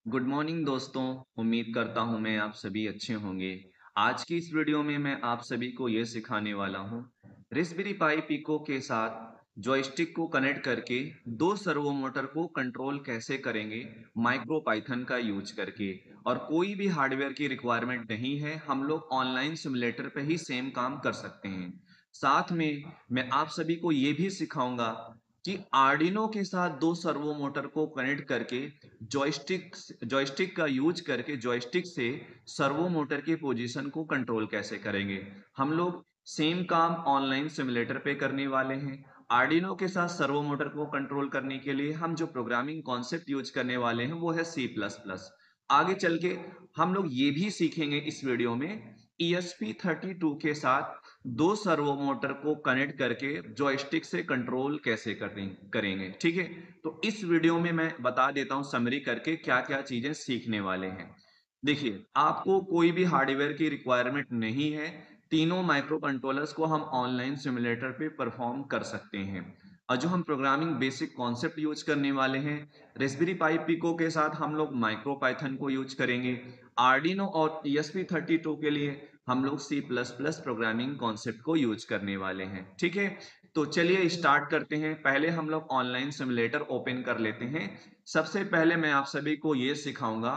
Good morning दोस्तों। उम्मीद करता हूँ मैं आप सभी अच्छे होंगे। आज की इस वीडियो में मैं आप सभी को ये सिखाने वाला हूँ रास्पबेरी पाई पिको के साथ जॉयस्टिक को कनेक्ट करके दो सर्वो मोटर को कंट्रोल कैसे करेंगे माइक्रो पाइथन का यूज करके। और कोई भी हार्डवेयर की रिक्वायरमेंट नहीं है, हम लोग ऑनलाइन सिमुलेटर पे ही सेम काम कर सकते हैं। साथ में मैं आप सभी को ये भी सिखाऊंगा कि आर्डिनो के साथ दो सर्वो मोटर को कनेक्ट करके जॉयस्टिक का यूज करके जॉयस्टिक से सर्वो मोटर की पोजीशन को कंट्रोल कैसे करेंगे। हम लोग सेम काम ऑनलाइन सिमुलेटर पे करने वाले हैं। आर्डिनो के साथ सर्वो मोटर को कंट्रोल करने के लिए हम जो प्रोग्रामिंग कॉन्सेप्ट यूज करने वाले हैं वो है C++। आगे चल के हम लोग ये भी सीखेंगे इस वीडियो में ESP32 के साथ दो सर्वो मोटर को कनेक्ट करके जॉयस्टिक से कंट्रोल कैसे करेंगे। ठीक है, तो इस वीडियो में मैं बता देता हूं समरी करके क्या क्या चीजें सीखने वाले हैं। देखिए, आपको कोई भी हार्डवेयर की रिक्वायरमेंट नहीं है। तीनों माइक्रो कंट्रोलर्स को हम ऑनलाइन सिमुलेटर पे परफॉर्म कर सकते हैं। और जो हम प्रोग्रामिंग बेसिक कॉन्सेप्ट यूज करने वाले हैं, रास्पबेरी पाई पिको के साथ हम लोग माइक्रो पाइथन को यूज करेंगे। आर्डिनो और ESP32 के लिए हम लोग C++ प्रोग्रामिंग कॉन्सेप्ट को यूज करने वाले हैं। ठीक है, तो चलिए स्टार्ट करते हैं। पहले हम लोग ऑनलाइन सिमुलेटर ओपन कर लेते हैं। सबसे पहले मैं आप सभी को यह सिखाऊंगा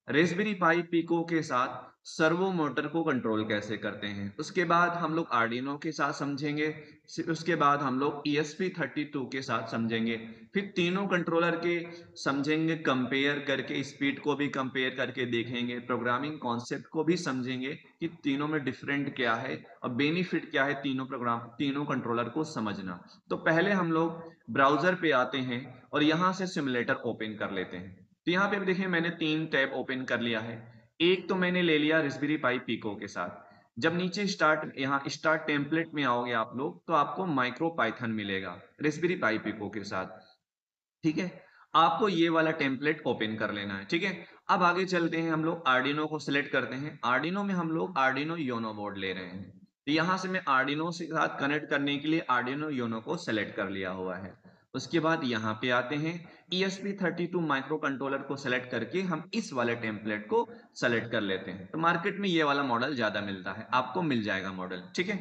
रास्पबेरी पाई पिको के साथ सर्वो मोटर को कंट्रोल कैसे करते हैं। उसके बाद हम लोग आर्डिनो के साथ समझेंगे। उसके बाद हम लोग ESP32 के साथ समझेंगे। फिर तीनों कंट्रोलर के समझेंगे, कंपेयर करके स्पीड को भी कंपेयर करके देखेंगे, प्रोग्रामिंग कॉन्सेप्ट को भी समझेंगे कि तीनों में डिफरेंट क्या है और बेनिफिट क्या है तीनों कंट्रोलर को समझना। तो पहले हम लोग ब्राउजर पे आते हैं और यहाँ से सिमुलेटर ओपन कर लेते हैं। तो यहाँ पे देखिए मैंने तीन टैब ओपन कर लिया है। एक तो मैंने ले लिया रास्पबेरी पाई पिको के साथ। जब नीचे यहाँ स्टार्ट टेम्पलेट में आओगे आप लोग तो आपको माइक्रो पाइथन मिलेगा रास्पबेरी पाई पिको के साथ। ठीक है, आपको ये वाला टेम्पलेट ओपन कर लेना है। ठीक है, अब आगे चलते हैं। हम लोग आर्डिनो को सिलेक्ट करते हैं। आर्डिनो में हम लोग आर्डिनो योनो बोर्ड ले रहे हैं। तो यहां से मैं आर्डिनो से साथ कनेक्ट करने के लिए आर्डिनो योनो को सिलेक्ट कर लिया हुआ है। उसके बाद यहाँ पे आते हैं, ESP32 माइक्रो कंट्रोलर को सिलेक्ट करके हम इस वाले टेम्पलेट को सेलेक्ट कर लेते हैं। तो मार्केट में ये वाला मॉडल ज्यादा मिलता है, आपको मिल जाएगा मॉडल। ठीक है,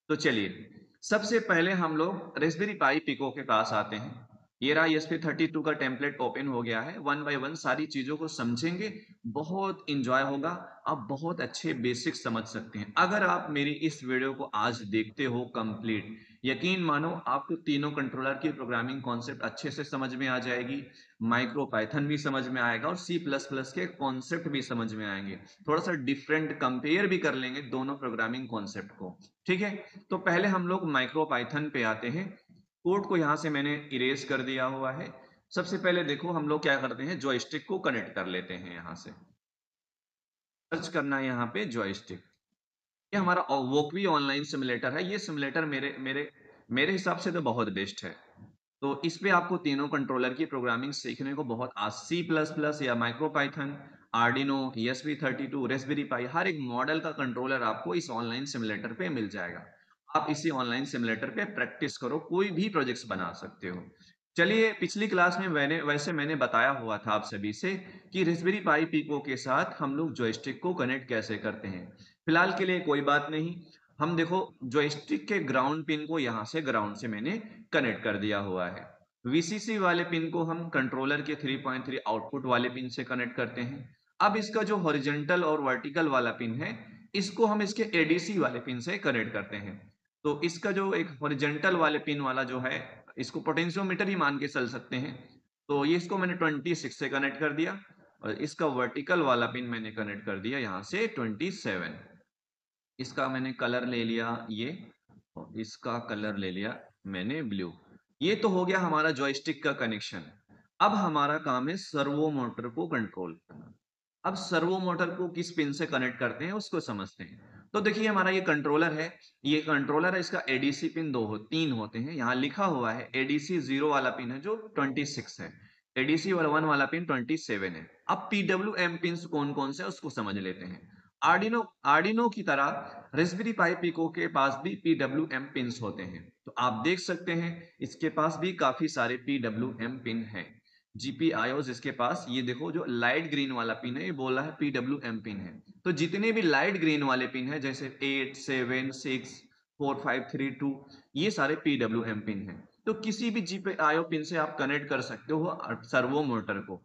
तो चलिए सबसे पहले हम लोग रास्पबेरी पाई पिको के पास आते हैं। ये रहा ESP32 का टेम्पलेट ओपन हो गया है। वन बाय वन सारी चीजों को समझेंगे, बहुत इंजॉय होगा। आप बहुत अच्छे बेसिक समझ सकते हैं अगर आप मेरी इस वीडियो को आज देखते हो कंप्लीट। यकीन मानो आपको तीनों कंट्रोलर की प्रोग्रामिंग कॉन्सेप्ट अच्छे से समझ में आ जाएगी, माइक्रो पाइथन भी समझ में आएगा और C++ के कॉन्सेप्ट भी समझ में आएंगे। थोड़ा सा डिफरेंट कंपेयर भी कर लेंगे दोनों प्रोग्रामिंग कॉन्सेप्ट को। ठीक है, तो पहले हम लोग माइक्रो पाइथन पे आते हैं। कोड को यहां से मैंने इरेज कर दिया हुआ है। सबसे पहले देखो हम लोग क्या करते हैं, जॉयस्टिक को कनेक्ट कर लेते हैं। यहां से सर्च करना है यहाँ पे जॉयस्टिक। ये हमारा वोकवी ऑनलाइन सिमुलेटर है। ये सिमुलेटर मेरे मेरे मेरे हिसाब से तो बहुत बेस्ट है। तो इस पे आपको तीनों कंट्रोलर की प्रोग्रामिंग सीखने को बहुत C++ या micro Python, Arduino, ESP32, raspberry pi, हर एक मॉडल का कंट्रोलर आपको इस ऑनलाइन सिमुलेटर पे मिल जाएगा। आप इसी ऑनलाइन सिमुलेटर पे प्रैक्टिस करो, कोई भी प्रोजेक्ट्स बना सकते हो। चलिए, पिछली क्लास में मैंने बताया हुआ था आप सभी से कि रास्पबेरी पाई पिको के साथ हम लोग जॉयस्टिक को कनेक्ट कैसे करते हैं। फिलहाल के लिए कोई बात नहीं। हम देखो, जॉयस्टिक के ग्राउंड पिन को यहाँ से ग्राउंड से मैंने कनेक्ट कर दिया हुआ है। VCC वाले पिन को हम कंट्रोलर के 3.3 आउटपुट वाले पिन से कनेक्ट करते हैं। अब इसका जो हॉरिजॉन्टल और वर्टिकल वाला पिन है, इसको हम इसके ADC वाले पिन से कनेक्ट करते हैं। तो इसका जो एक हॉरिजॉन्टल वाले पिन वाला जो है, इसको पोटेंशियोमीटर ही मान के चल सकते हैं। तो ये इसको मैंने 26 से कनेक्ट कर दिया और इसका वर्टिकल वाला पिन मैंने कनेक्ट कर दिया यहाँ से 27। इसका मैंने कलर ले लिया ये, और इसका कलर ले लिया मैंने ब्लू। ये तो हो गया हमारा जॉयस्टिक का कनेक्शन। अब हमारा काम है सर्वो मोटर को कंट्रोल करना। अब सर्वो मोटर को किस पिन से कनेक्ट करते हैं उसको समझते हैं। तो देखिए हमारा ये कंट्रोलर है। ये कंट्रोलर है, इसका ADC पिन तीन होते हैं। यहाँ लिखा हुआ है ADC 0 वाला पिन है जो 26 है, ADC 1 वाला पिन 27 है। अब PWM पिन कौन कौन से उसको समझ लेते हैं। आर्डिनो आर्डिनो की तरह रास्पबेरी पाई पिको के पास भी PWM पिन्स होते हैं। तो आप देख सकते हैं इसके पास भी काफी सारे PWM पिन हैं। GPIOs इसके पास, ये देखो जो लाइट ग्रीन वाला पिन है ये बोल रहा है PWM पिन है। तो जितने भी लाइट ग्रीन वाले पिन है जैसे 8, 7, 6, 4, 5, 3, 2, ये सारे PWM पिन है। तो किसी भी GPIO पिन से आप कनेक्ट कर सकते हो सर्वो मोटर को।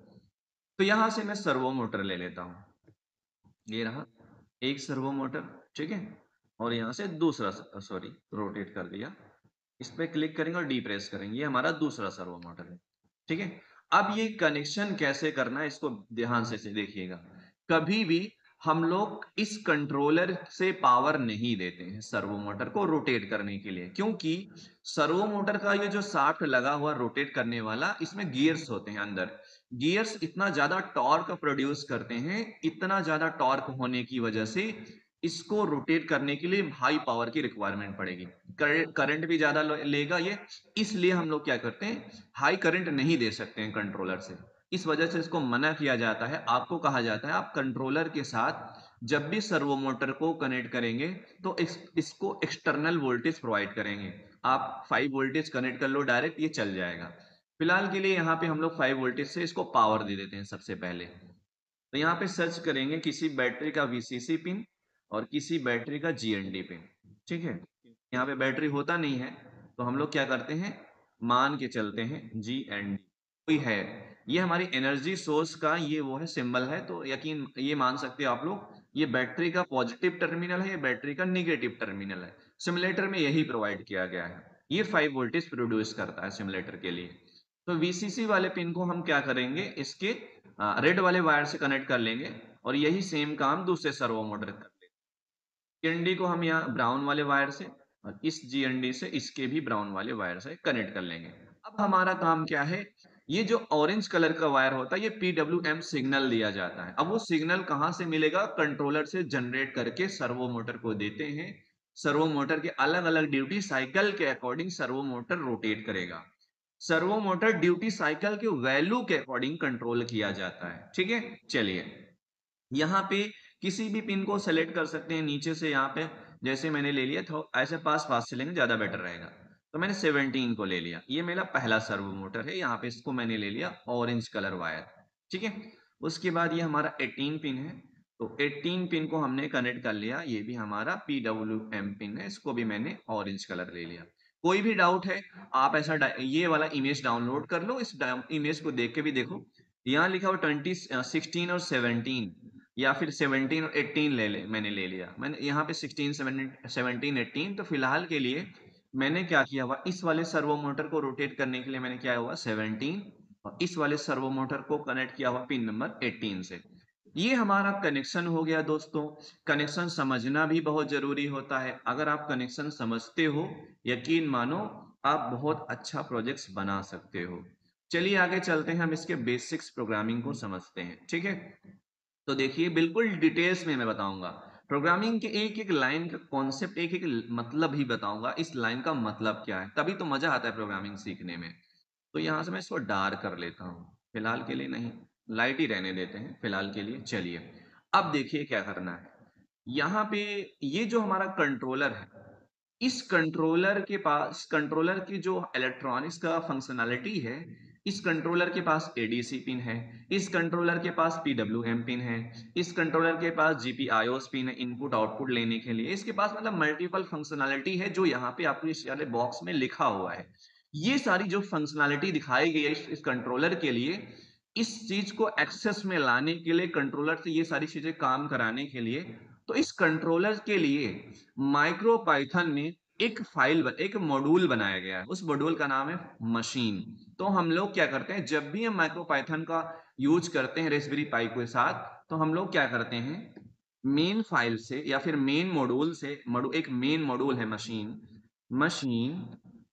तो यहां से मैं सर्वो मोटर ले लेता हूँ, ये रहा एक सर्वो मोटर, ठीक है। और यहाँ से दूसरा, सॉरी रोटेट कर दिया, इस पे क्लिक करेंगे और डी प्रेस करेंगे, ये हमारा दूसरा सर्वो मोटर है, ठीक है। अब ये कनेक्शन कैसे करना है इसको ध्यान से देखिएगा। कभी भी हम लोग इस कंट्रोलर से पावर नहीं देते हैं सर्वो मोटर को रोटेट करने के लिए, क्योंकि सर्वो मोटर का ये जो शाफ्ट लगा हुआ रोटेट करने वाला, इसमें गियर्स होते हैं अंदर। गियर्स इतना ज्यादा टॉर्क प्रोड्यूस करते हैं, इतना ज्यादा टॉर्क होने की वजह से इसको रोटेट करने के लिए हाई पावर की रिक्वायरमेंट पड़ेगी। करंट भी ज्यादा लेगा ये, इसलिए हम लोग क्या करते हैं, हाई करंट नहीं दे सकते हैं कंट्रोलर से। इस वजह से इसको मना किया जाता है। आपको कहा जाता है आप कंट्रोलर के साथ जब भी सर्वो मोटर को कनेक्ट करेंगे तो इसको एक्सटर्नल वोल्टेज प्रोवाइड करेंगे। आप 5 वोल्टेज कनेक्ट कर लो डायरेक्ट, ये चल जाएगा। फिलहाल के लिए यहाँ पे हम लोग 5 वोल्टेज से इसको पावर दे देते हैं सबसे पहले। तो यहाँ पे सर्च करेंगे किसी बैटरी का VCC पिन और किसी बैटरी का GND पिन, ठीक है। यहाँ पे बैटरी होता नहीं है तो हम लोग क्या करते हैं, मान के चलते हैं GND कोई है, ये हमारी एनर्जी सोर्स का ये वो है सिंबल है, तो यकीन ये मान सकते हो आप लोग ये बैटरी का पॉजिटिव टर्मिनल है, ये बैटरी का निगेटिव टर्मिनल है। सिमुलेटर में यही प्रोवाइड किया गया है, ये 5 वोल्टेज प्रोड्यूस करता है सिमुलेटर के लिए। तो VCC वाले पिन को हम क्या करेंगे, इसके रेड वाले वायर से कनेक्ट कर लेंगे और यही सेम काम दूसरे सर्वो मोटर कर लेंगे। GND को हम यहाँ ब्राउन वाले वायर से और इस GND से इसके भी ब्राउन वाले वायर से कनेक्ट कर लेंगे। अब हमारा काम क्या है, ये जो ऑरेंज कलर का वायर होता है ये PWM सिग्नल दिया जाता है। अब वो सिग्नल कहाँ से मिलेगा, कंट्रोलर से जनरेट करके सर्वो मोटर को देते हैं। सर्वो मोटर के अलग अलग ड्यूटी साइकिल के अकॉर्डिंग सर्वो मोटर रोटेट करेगा। सर्वो मोटर ड्यूटी साइकिल के वैल्यू के अकॉर्डिंग कंट्रोल किया जाता है, ठीक है। चलिए यहाँ पे किसी भी पिन को सेलेक्ट कर सकते हैं नीचे से, यहाँ पे जैसे मैंने ले लिया तो ऐसे पास पास चलेंगे ज्यादा बेटर रहेगा। तो मैंने 17 को ले लिया, ये मेरा पहला सर्वो मोटर है, यहाँ पे इसको मैंने ले लिया ऑरेंज कलर वायर, ठीक है। उसके बाद ये हमारा 18 पिन है, तो 18 पिन को हमने कनेक्ट कर लिया, ये भी हमारा PWM पिन है, इसको भी मैंने ऑरेंज कलर ले लिया। कोई भी डाउट है आप ऐसा ये वाला इमेज डाउनलोड कर लो, इस इमेज को देख के भी देखो। यहाँ लिखा हुआ 16 और 17, या फिर 17 और 18 मैंने ले लिया। मैंने यहाँ पे 16, 17, 18, तो फिलहाल के लिए मैंने क्या किया हुआ, इस वाले सर्वो मोटर को रोटेट करने के लिए मैंने क्या हुआ 17 और इस वाले सर्वो मोटर को कनेक्ट किया हुआ पिन नंबर 18 से। ये हमारा कनेक्शन हो गया दोस्तों। कनेक्शन समझना भी बहुत जरूरी होता है, अगर आप कनेक्शन समझते हो यकीन मानो आप बहुत अच्छा प्रोजेक्ट्स बना सकते हो। चलिए आगे चलते हैं, हम इसके बेसिक्स प्रोग्रामिंग को समझते हैं, ठीक है। तो देखिए बिल्कुल डिटेल्स में मैं बताऊंगा प्रोग्रामिंग के एक एक लाइन का कॉन्सेप्ट, एक एक मतलब ही बताऊंगा, इस लाइन का मतलब क्या है, तभी तो मजा आता है प्रोग्रामिंग सीखने में। तो यहाँ से मैं इसको डार्क कर लेता हूँ, फिलहाल के लिए नहीं, लाइट ही रहने देते हैं फिलहाल के लिए। चलिए अब देखिए क्या करना है। यहाँ पे ये जो हमारा कंट्रोलर है, इस कंट्रोलर की जो इलेक्ट्रॉनिक्स का फंक्शनैलिटी है, इस कंट्रोलर के पास एडीसी पिन है, इस कंट्रोलर के पास पीडब्ल्यूएम पिन है, इस कंट्रोलर के पास जीपीआईओएस पिन है इनपुट आउटपुट लेने के लिए। इसके पास मतलब मल्टीपल फंक्शनैलिटी है जो यहाँ पे आपको इस वाले बॉक्स में लिखा हुआ है। ये सारी जो फंक्शनैलिटी दिखाई गई है इस कंट्रोलर के लिए, इस चीज को एक्सेस में लाने के लिए, कंट्रोलर से ये सारी चीजें काम कराने के लिए, तो इस कंट्रोलर के लिए माइक्रो पाइथन में एक मॉड्यूल बनाया गया है, उस मॉड्यूल का नाम है मशीन। तो हम लोग क्या करते हैं, जब भी हम माइक्रो पाइथन का यूज करते हैं रेस्पबेरी पाई के साथ, तो हम लोग क्या करते हैं, मेन फाइल से या फिर मेन मॉड्यूल से, एक मेन मॉड्यूल है मशीन, मशीन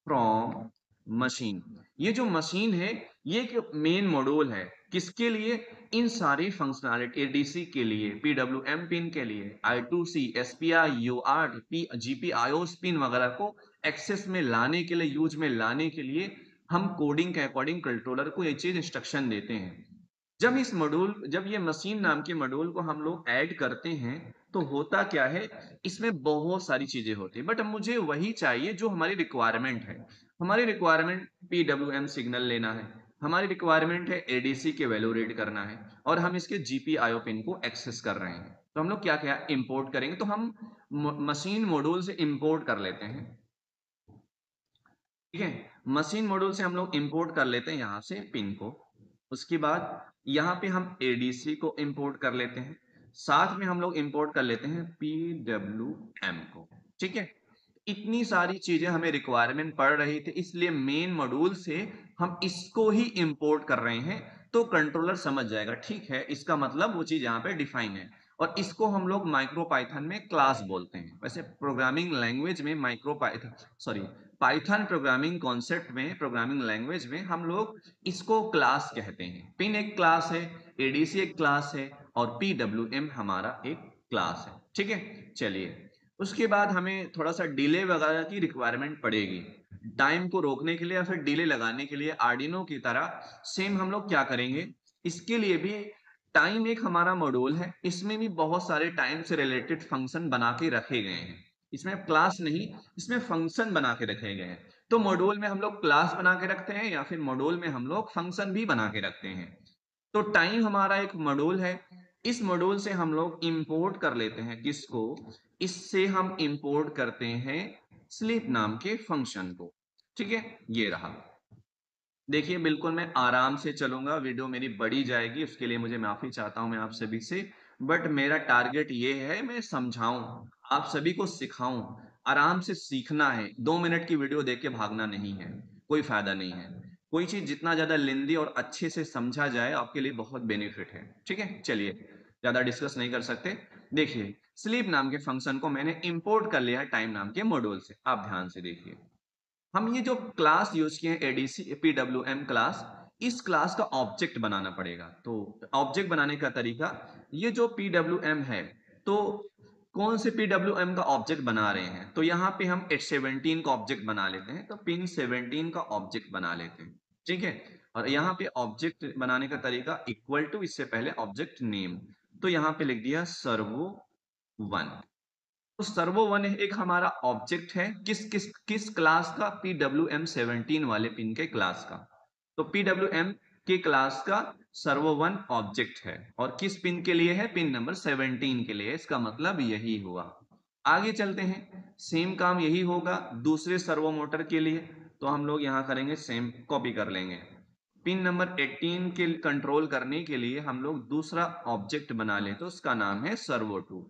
फ्रॉम मशीन। ये जो मशीन है ये एक मेन मॉड्यूल है, किसके लिए, इन सारी फंक्शनैलिटी एडीसी के लिए, पीडब्ल्यूएम पिन के लिए, I2C, SPI, UART, GPIOS pin वगैरह को एक्सेस में लाने के लिए, यूज में लाने के लिए हम कोडिंग के अकॉर्डिंग कंट्रोलर को ये चीज इंस्ट्रक्शन देते हैं। जब ये मशीन नाम के मॉड्यूल को हम लोग ऐड करते हैं तो होता क्या है, इसमें बहुत सारी चीजें होती है, बट मुझे वही चाहिए जो हमारी रिक्वायरमेंट है। हमारी रिक्वायरमेंट PWM सिग्नल लेना है, हमारी रिक्वायरमेंट है एडीसी के वैल्यू रीड करना है और हम इसके जीपीआईओ पिन को एक्सेस कर रहे हैं। तो हम लोग क्या क्या इंपोर्ट करेंगे, तो हम मशीन मॉड्यूल से इंपोर्ट कर लेते हैं। ठीक है, मशीन मॉड्यूल से हम लोग इंपोर्ट कर लेते हैं यहाँ से पिन को। उसके बाद यहाँ पे हम एडीसी को इंपोर्ट कर लेते हैं, साथ में हम लोग इंपोर्ट कर लेते हैं पीडब्ल्यूएम को। ठीक है, इतनी सारी चीजें हमें रिक्वायरमेंट पड़ रही थी, इसलिए मेन मॉड्यूल से हम इसको ही इंपोर्ट कर रहे हैं। तो कंट्रोलर समझ जाएगा, ठीक है, इसका मतलब वो चीज यहाँ पे डिफाइन है। और इसको हम लोग माइक्रो पाइथन में क्लास बोलते हैं। वैसे प्रोग्रामिंग लैंग्वेज में micro Python sorry Python programming concept में, प्रोग्रामिंग लैंग्वेज में हम लोग इसको क्लास कहते हैं। पिन एक क्लास है, एडीसी एक क्लास है और पीडब्ल्यूएम हमारा एक क्लास है। ठीक है, चलिए उसके बाद हमें थोड़ा सा डिले वगैरह की रिक्वायरमेंट पड़ेगी टाइम को रोकने के लिए या फिर डिले लगाने के लिए। आर्डिनो की तरह सेम हम लोग क्या करेंगे, इसके लिए भी टाइम एक हमारा मॉड्यूल है, इसमें भी बहुत सारे टाइम से रिलेटेड फंक्शन बना के रखे गए हैं। इसमें क्लास नहीं, इसमें फंक्शन बना के रखे गए हैं। तो मॉड्यूल में हम लोग क्लास बना के रखते हैं या फिर मॉड्यूल में हम लोग फंक्शन भी बना के रखते हैं। तो टाइम हमारा एक मॉड्यूल है, इस मॉड्यूल से हम लोग इंपोर्ट कर लेते हैं किसको, इससे हम इंपोर्ट करते हैं स्लीप नाम के फंक्शन को। ठीक है, ये रहा। देखिए बिल्कुल मैं आराम से चलूंगा, वीडियो मेरी बड़ी जाएगी, उसके लिए मुझे माफी चाहता हूं मैं आप सभी से। बट मेरा टारगेट ये है मैं समझाऊं, आप सभी को सिखाऊं। आराम से सीखना है, 2 मिनट की वीडियो देख के भागना नहीं है, कोई फायदा नहीं है। कोई चीज जितना ज्यादा लेंदी और अच्छे से समझा जाए आपके लिए बहुत बेनिफिट है। ठीक है, चलिए ज्यादा डिस्कस नहीं कर सकते। देखिए स्लीप नाम के फंक्शन को मैंने इंपोर्ट कर लिया है टाइम नाम के मॉड्यूल से। आप ध्यान से देखिए, हम ये जो क्लास यूज किए हैं एडीसी पीडब्ल्यूएम क्लास, इस क्लास का ऑब्जेक्ट बनाना पड़ेगा। तो ऑब्जेक्ट बनाने का तरीका, ये जो पीडब्ल्यूएम है, तो कौन से पीडब्ल्यूएम का ऑब्जेक्ट बना रहे हैं, तो यहाँ पे हम 17 का ऑब्जेक्ट बना लेते हैं। तो पिन 17 का ऑब्जेक्ट बना लेते हैं। ठीक है, और यहाँ पे ऑब्जेक्ट बनाने का तरीका इक्वल टू, इससे पहले ऑब्जेक्ट नेम, तो यहाँ पे लिख दिया सर्वो वन। तो सर्वो वन एक हमारा ऑब्जेक्ट है, किस किस किस क्लास का, PWM17 वाले पिन के क्लास का। तो PWM के क्लास का सर्वो वन ऑब्जेक्ट है और किस पिन के लिए है, पिन नंबर 17 के लिए। इसका मतलब यही हुआ। आगे चलते हैं, सेम काम यही होगा दूसरे सर्वो मोटर के लिए। तो हम लोग यहाँ करेंगे सेम, कॉपी कर लेंगे। पिन नंबर 18 के कंट्रोल करने के लिए हम लोग दूसरा ऑब्जेक्ट बना ले, तो उसका नाम है सर्वो टू।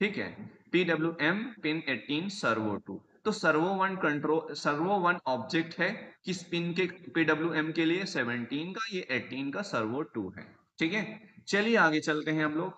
ठीक है, PWM पिन 18 सर्वो टू। तो सर्वो वन ऑब्जेक्ट है किस पिन के, PWM के लिए 17 का, ये 18 का सर्वो टू है। ठीक है, चलिए आगे चलते हैं हम लोग।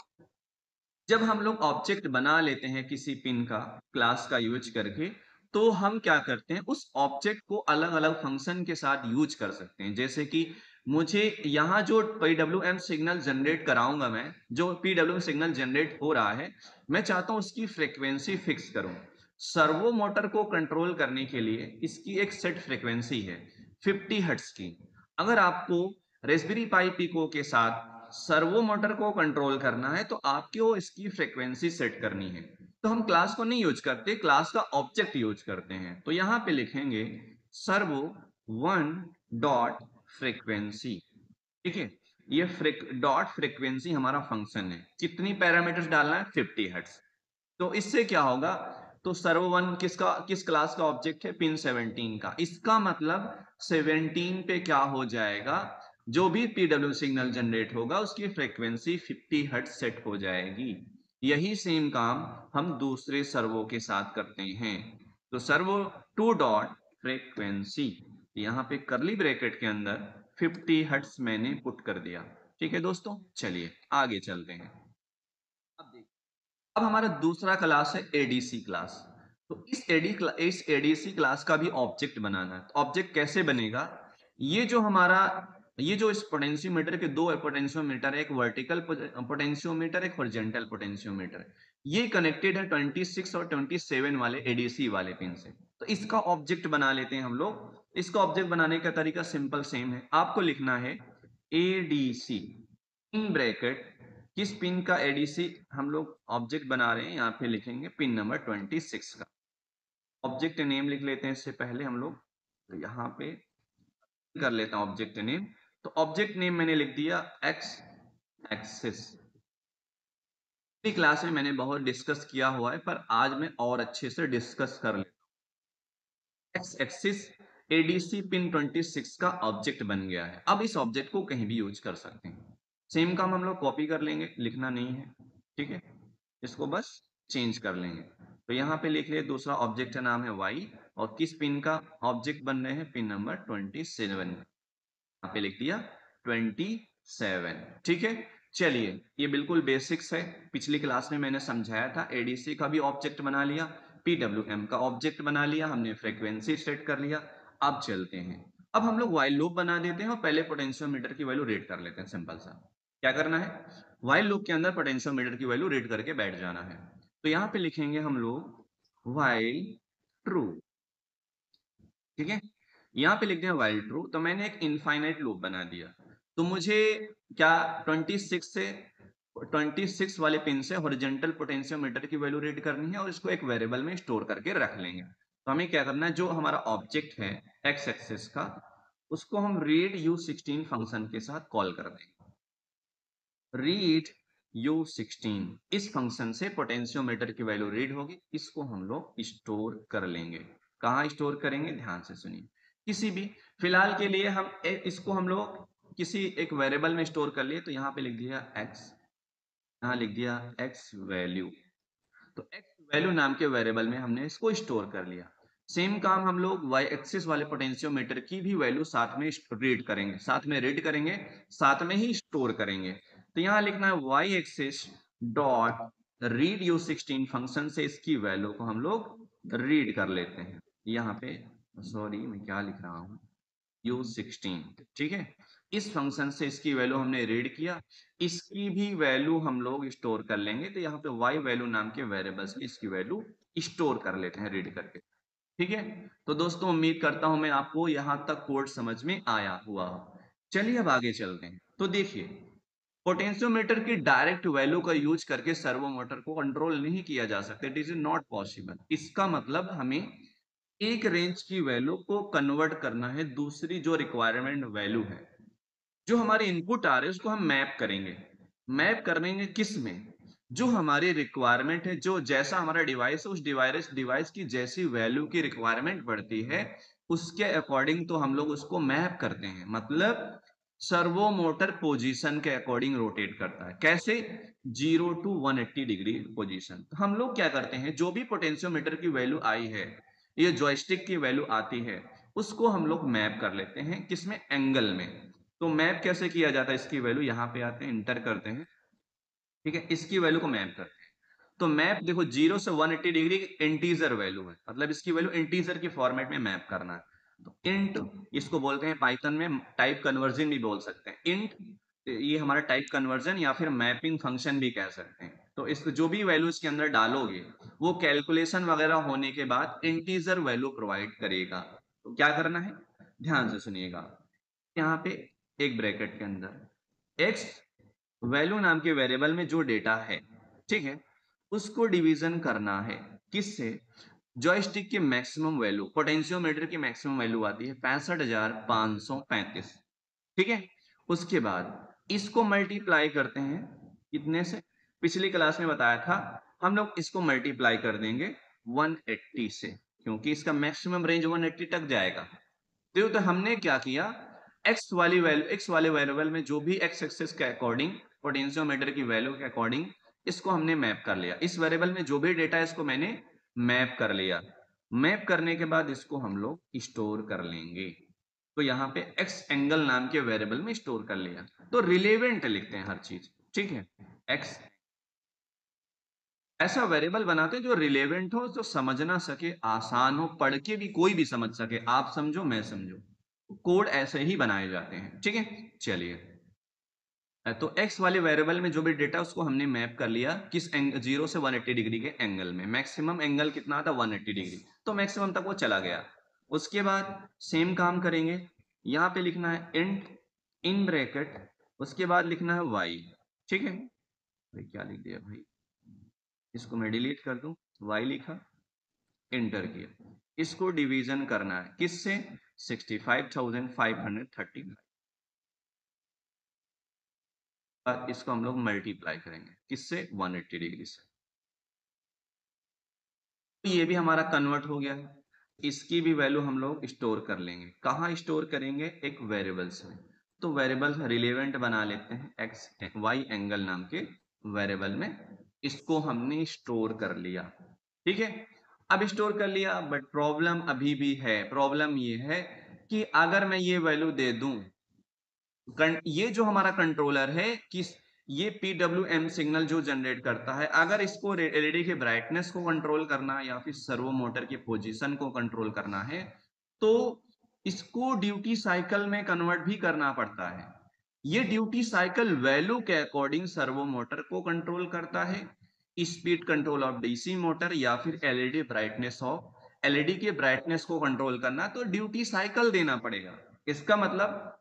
जब हम लोग ऑब्जेक्ट बना लेते हैं किसी पिन का क्लास का यूज करके, तो हम क्या करते हैं, उस ऑब्जेक्ट को अलग अलग फंक्शन के साथ यूज कर सकते हैं। जैसे कि मुझे यहाँ जो PWM सिग्नल जनरेट कराऊंगा, मैं जो PWM सिग्नल जनरेट हो रहा है, मैं चाहता हूं उसकी फ्रीक्वेंसी फिक्स करूं। सर्वो मोटर को कंट्रोल करने के लिए इसकी एक सेट फ्रीक्वेंसी है 50 हर्ट्ज की। अगर आपको रेस्पबेरी पाई पिको के साथ सर्वो मोटर को कंट्रोल करना है, तो आपको इसकी फ्रीक्वेंसी सेट करनी है। तो हम क्लास को नहीं यूज करते, क्लास का ऑब्जेक्ट यूज करते हैं। तो यहां पे लिखेंगे सर्वो वन डॉट फ्रीक्वेंसी। ठीक है, ये डॉट फ्रीक्वेंसी हमारा फंक्शन है। कितनी पैरामीटर्स डालना है, 50 हर्ट्ज। तो इससे क्या होगा, तो सर्वो वन किस क्लास का ऑब्जेक्ट है, पिन 17 का। इसका मतलब 17 पे क्या हो जाएगा, जो भी पीडब्ल्यू सिग्नल जनरेट होगा उसकी फ्रीक्वेंसी 50 हर्ट्ज सेट हो जाएगी। यही सेम काम हम दूसरे सर्वो के साथ करते हैं। तो सर्वो टू डॉट फ्रीक्वेंसी, यहाँ पे करली ब्रैकेट के अंदर 50 हर्ट्ज मैंने पुट कर दिया। ठीक है दोस्तों, चलिए आगे चलते हैं। अब देखिए, अब हमारा दूसरा क्लास है एडीसी क्लास। तो इस एडीसी क्लास का भी ऑब्जेक्ट बनाना है। तो ऑब्जेक्ट कैसे बनेगा, ये जो हमारा, ये जो इस पोटेंशियोमीटर के दो पोटेंशियोमीटर है, एक वर्टिकल पोटेंशियोमीटर, एक हॉरिजॉन्टल पोटेंशियोमीटर, ये कनेक्टेड है 26 और 27 वाले एडीसी वाले पिन से। तो इसका ऑब्जेक्ट बना लेते हैं हम लोग। इसका ऑब्जेक्ट बनाने का तरीका सिंपल सेम है, आपको लिखना है एडीसी इन ब्रैकेट, किस पिन का एडीसी हम लोग ऑब्जेक्ट बना रहे हैं, यहाँ पे लिखेंगे पिन नंबर 26 का। ऑब्जेक्ट नेम लिख लेते हैं इससे पहले हम लोग, तो यहाँ पे कर लेता हूँ ऑब्जेक्ट नेम। तो ऑब्जेक्ट नेम मैंने लिख दिया एक्स एक्सिस। क्लास में मैंने बहुत डिस्कस किया हुआ है, पर आज मैं और अच्छे से डिस्कस कर लेता हूं। एक्स एक्सिस एडीसी पिन 26 का ऑब्जेक्ट बन गया है। अब इस ऑब्जेक्ट को कहीं भी यूज कर सकते हैं। सेम काम हम लोग कॉपी कर लेंगे, लिखना नहीं है, ठीक है, इसको बस चेंज कर लेंगे। तो यहाँ पे लिख ले दूसरा ऑब्जेक्ट का नाम है वाई, और किस पिन का ऑब्जेक्ट बन रहे हैं, पिन नंबर 27। यहाँ पे लिख दिया 27, ठीक है। चलिए, ये बिल्कुल बेसिक्स है, पिछली क्लास में मैंने समझाया था। एडीसी का भी ऑब्जेक्ट बना लिया, पीडब्ल्यूएम का ऑब्जेक्ट बना लिया हमने, फ्रीक्वेंसी सेट कर लिया। अब चलते हैं, अब हम लोग व्हाइल लूप बना देते हैं और पहले पोटेंशियोमीटर की वैल्यू रीड कर लेते हैं। सिंपल सा क्या करना है, व्हाइल लूप के अंदर पोटेंशियोमीटर की वैल्यू रीड करके बैठ जाना है। तो यहाँ पे लिखेंगे हम लोग व्हाइल ट्रू, ठीक है। यहाँ पे लिख दिया व्हाइल ट्रू, तो मैंने एक इनफाइनाइट लूप बना दिया। तो मुझे क्या 26 वाले पिन से हॉरिजॉन्टल पोटेंशियोमीटर की वैल्यू रीड करनी है और इसको एक वेरिएबल में स्टोर करके रख लेंगे। तो हमें क्या करना है, जो हमारा ऑब्जेक्ट है एक्स एक्सिस का, उसको हम रीड U16 फंक्शन के साथ कॉल कर देंगे। रीड U16 इस फंक्शन से पोटेंशियोमीटर की वैल्यू रीड होगी, इसको हम लोग स्टोर कर लेंगे। कहाँ स्टोर करेंगे, ध्यान से सुनिए। किसी भी, फिलहाल के लिए हम इसको हम लोग किसी एक वेरिएबल में स्टोर कर लिए। तो यहाँ पे लिख दिया x, यहाँ लिख दिया x वैल्यू। तो x वैल्यू नाम के वेरिएबल में हमने इसको स्टोर कर लिया। सेम काम हम लोग y एक्सिस वाले पोटेंशियोमीटर की भी वैल्यू साथ में रीड करेंगे, साथ में रीड करेंगे, साथ में ही स्टोर करेंगे। तो यहाँ लिखना है y axis dot read U16 function से इसकी वैल्यू को हम लोग रीड कर लेते हैं। यहाँ पे सॉरी मैं क्या लिख रहा हूँ, U16, ठीक है। इस फंक्शन से इसकी वैल्यू हमने रीड किया, इसकी भी वैल्यू हम लोग स्टोर कर लेंगे। तो यहाँ पे y वैल्यू नाम के वेरिएबल से इसकी वैल्यू स्टोर कर लेते हैं रीड करके, ठीक है। तो दोस्तों उम्मीद करता हूं मैं आपको यहां तक कोड समझ में आया हुआ हो। चलिए अब आगे चलते हैं। तो देखिए, पोटेंशियोमीटर की डायरेक्ट वैल्यू का यूज करके सर्वो मोटर को कंट्रोल नहीं किया जा सकता, इट इज नॉट पॉसिबल। इसका मतलब हमें एक रेंज की वैल्यू को कन्वर्ट करना है दूसरी जो रिक्वायरमेंट वैल्यू है। जो हमारे इनपुट आ रहे हैं उसको हम मैप करेंगे। मैप करेंगे किस में, जो हमारी रिक्वायरमेंट है, जो जैसा हमारा डिवाइस है उस डिवाइस की जैसी वैल्यू की रिक्वायरमेंट पड़ती है, उसके अकॉर्डिंग तो हम लोग उसको मैप करते हैं। मतलब सर्वो मोटर पोजीशन के अकॉर्डिंग रोटेट करता है। कैसे, 0 to 180 डिग्री पोजीशन। तो हम लोग क्या करते हैं, जो भी पोटेंशियोमीटर की वैल्यू आई है, ये जॉयस्टिक की वैल्यू आती है, उसको हम लोग मैप कर लेते हैं किसमें, एंगल में। तो मैप कैसे किया जाता है, इसकी वैल्यू यहाँ पे आते हैं, इंटर करते हैं, ठीक है, इसकी वैल्यू को मैप करते हैं। तो मैप देखो 0 से 180 डिग्री इंटीजर वैल्यू है, मतलब इसकी वैल्यू इंटीजर की फॉर्मेट में मैप करना है। तो इंट, इसको बोलते हैं पाइथन में टाइप कन्वर्जन भी बोल सकते हैं। इंट ये हमारा टाइप कन्वर्जन या फिर मैपिंग फंक्शन भी कह सकते हैं। तो इस जो भी वैल्यू इसके अंदर डालोगे, वो कैलकुलेशन वगैरह होने के बाद इंटीजर वैल्यू प्रोवाइड करेगा। तो क्या करना है, ध्यान से सुनिएगा। यहाँ पे एक ब्रैकेट के अंदर एक्स वैल्यू नाम के वेरिएबल में जो डेटा है, ठीक है, उसको डिवीजन करना है किससे, जॉयस्टिक की मैक्सिमम वैल्यू, पोटेंशियोमीटर की मैक्सिमम वैल्यू आती है 65,535, ठीक है। उसके बाद इसको मल्टीप्लाई करते हैं कितने से, पिछली क्लास में बताया था, हम लोग इसको मल्टीप्लाई कर देंगे 180 से, क्योंकि इसका मैक्सिमम रेंज 180 तक जाएगा। तो हमने क्या किया, एक्स वाले वेरिएबल में जो भी एक्स एक्सिस के अकॉर्डिंग पोटेंशियोमीटर की वैल्यू के अकॉर्डिंग इसको हमने मैप कर लिया। इस वेरिएबल में जो भी डेटा है इसको मैंने मैप कर लिया। मैप करने के बाद इसको हम लोग स्टोर कर लेंगे। तो यहाँ पे एक्स एंगल नाम के वेरिएबल में स्टोर कर लिया। तो रिलेवेंट लिखते हैं हर चीज, ठीक है। एक्स ऐसा वेरिएबल बनाते हैं जो रिलेवेंट हो, जो समझना सके, आसान हो, पढ़ के भी कोई भी समझ सके, आप समझो मैं समझो। कोड ऐसे ही बनाए जाते हैं, ठीक है। चलिए, तो x वाले वेरिएबल में जो भी डेटा उसको हमने मैप कर लिया किस 0 से 180 डिग्री के एंगल में। मैक्सिमम एंगल कितना था, 180 डिग्री, तो मैक्सिमम तक वो चला गया। उसके बाद सेम काम करेंगे, यहाँ पे लिखना है इंट इन ब्रैकेट, उसके बाद लिखना है y, ठीक है। भाई क्या लिख दिया भाई, इसको मैं डिलीट कर दूं, y लिखा, इंटर किया। इसको डिवीजन करना है किससे, 65,535, इसको हम लोग मल्टीप्लाई करेंगे किससे, 180 डिग्री से। तो ये भी हमारा कन्वर्ट हो गया है। इसकी भी वैल्यू हम लोग स्टोर कर लेंगे। कहाँ स्टोर करेंगे, एक वेरिएबल्स में। तो वेरिएबल रिलेवेंट बना लेते हैं, एक्स वाई एंगल नाम के वेरिएबल में। इसको हमने स्टोर कर लिया, ठीक है। अब स्टोर कर लिया, बट प्रॉब्लम अभी भी है। प्रॉब्लम ये है कि अगर मैं ये वैल्यू दे दूं, ये जो हमारा कंट्रोलर है कि ये PWM सिग्नल जो जनरेट करता है, अगर इसको एलईडी के ब्राइटनेस को कंट्रोल करना है या फिर सर्वो मोटर की पोजीशन को कंट्रोल करना है, तो इसको ड्यूटी साइकिल में कन्वर्ट भी करना पड़ता है। ये ड्यूटी साइकिल वैल्यू के अकॉर्डिंग सर्वो मोटर को कंट्रोल करता है, speed control of DC motor या फिर एलईडी ब्राइटनेस ऑफ एलईडी के ब्राइटनेस को कंट्रोल करना, तो ड्यूटी साइकिल देना पड़ेगा। इसका मतलब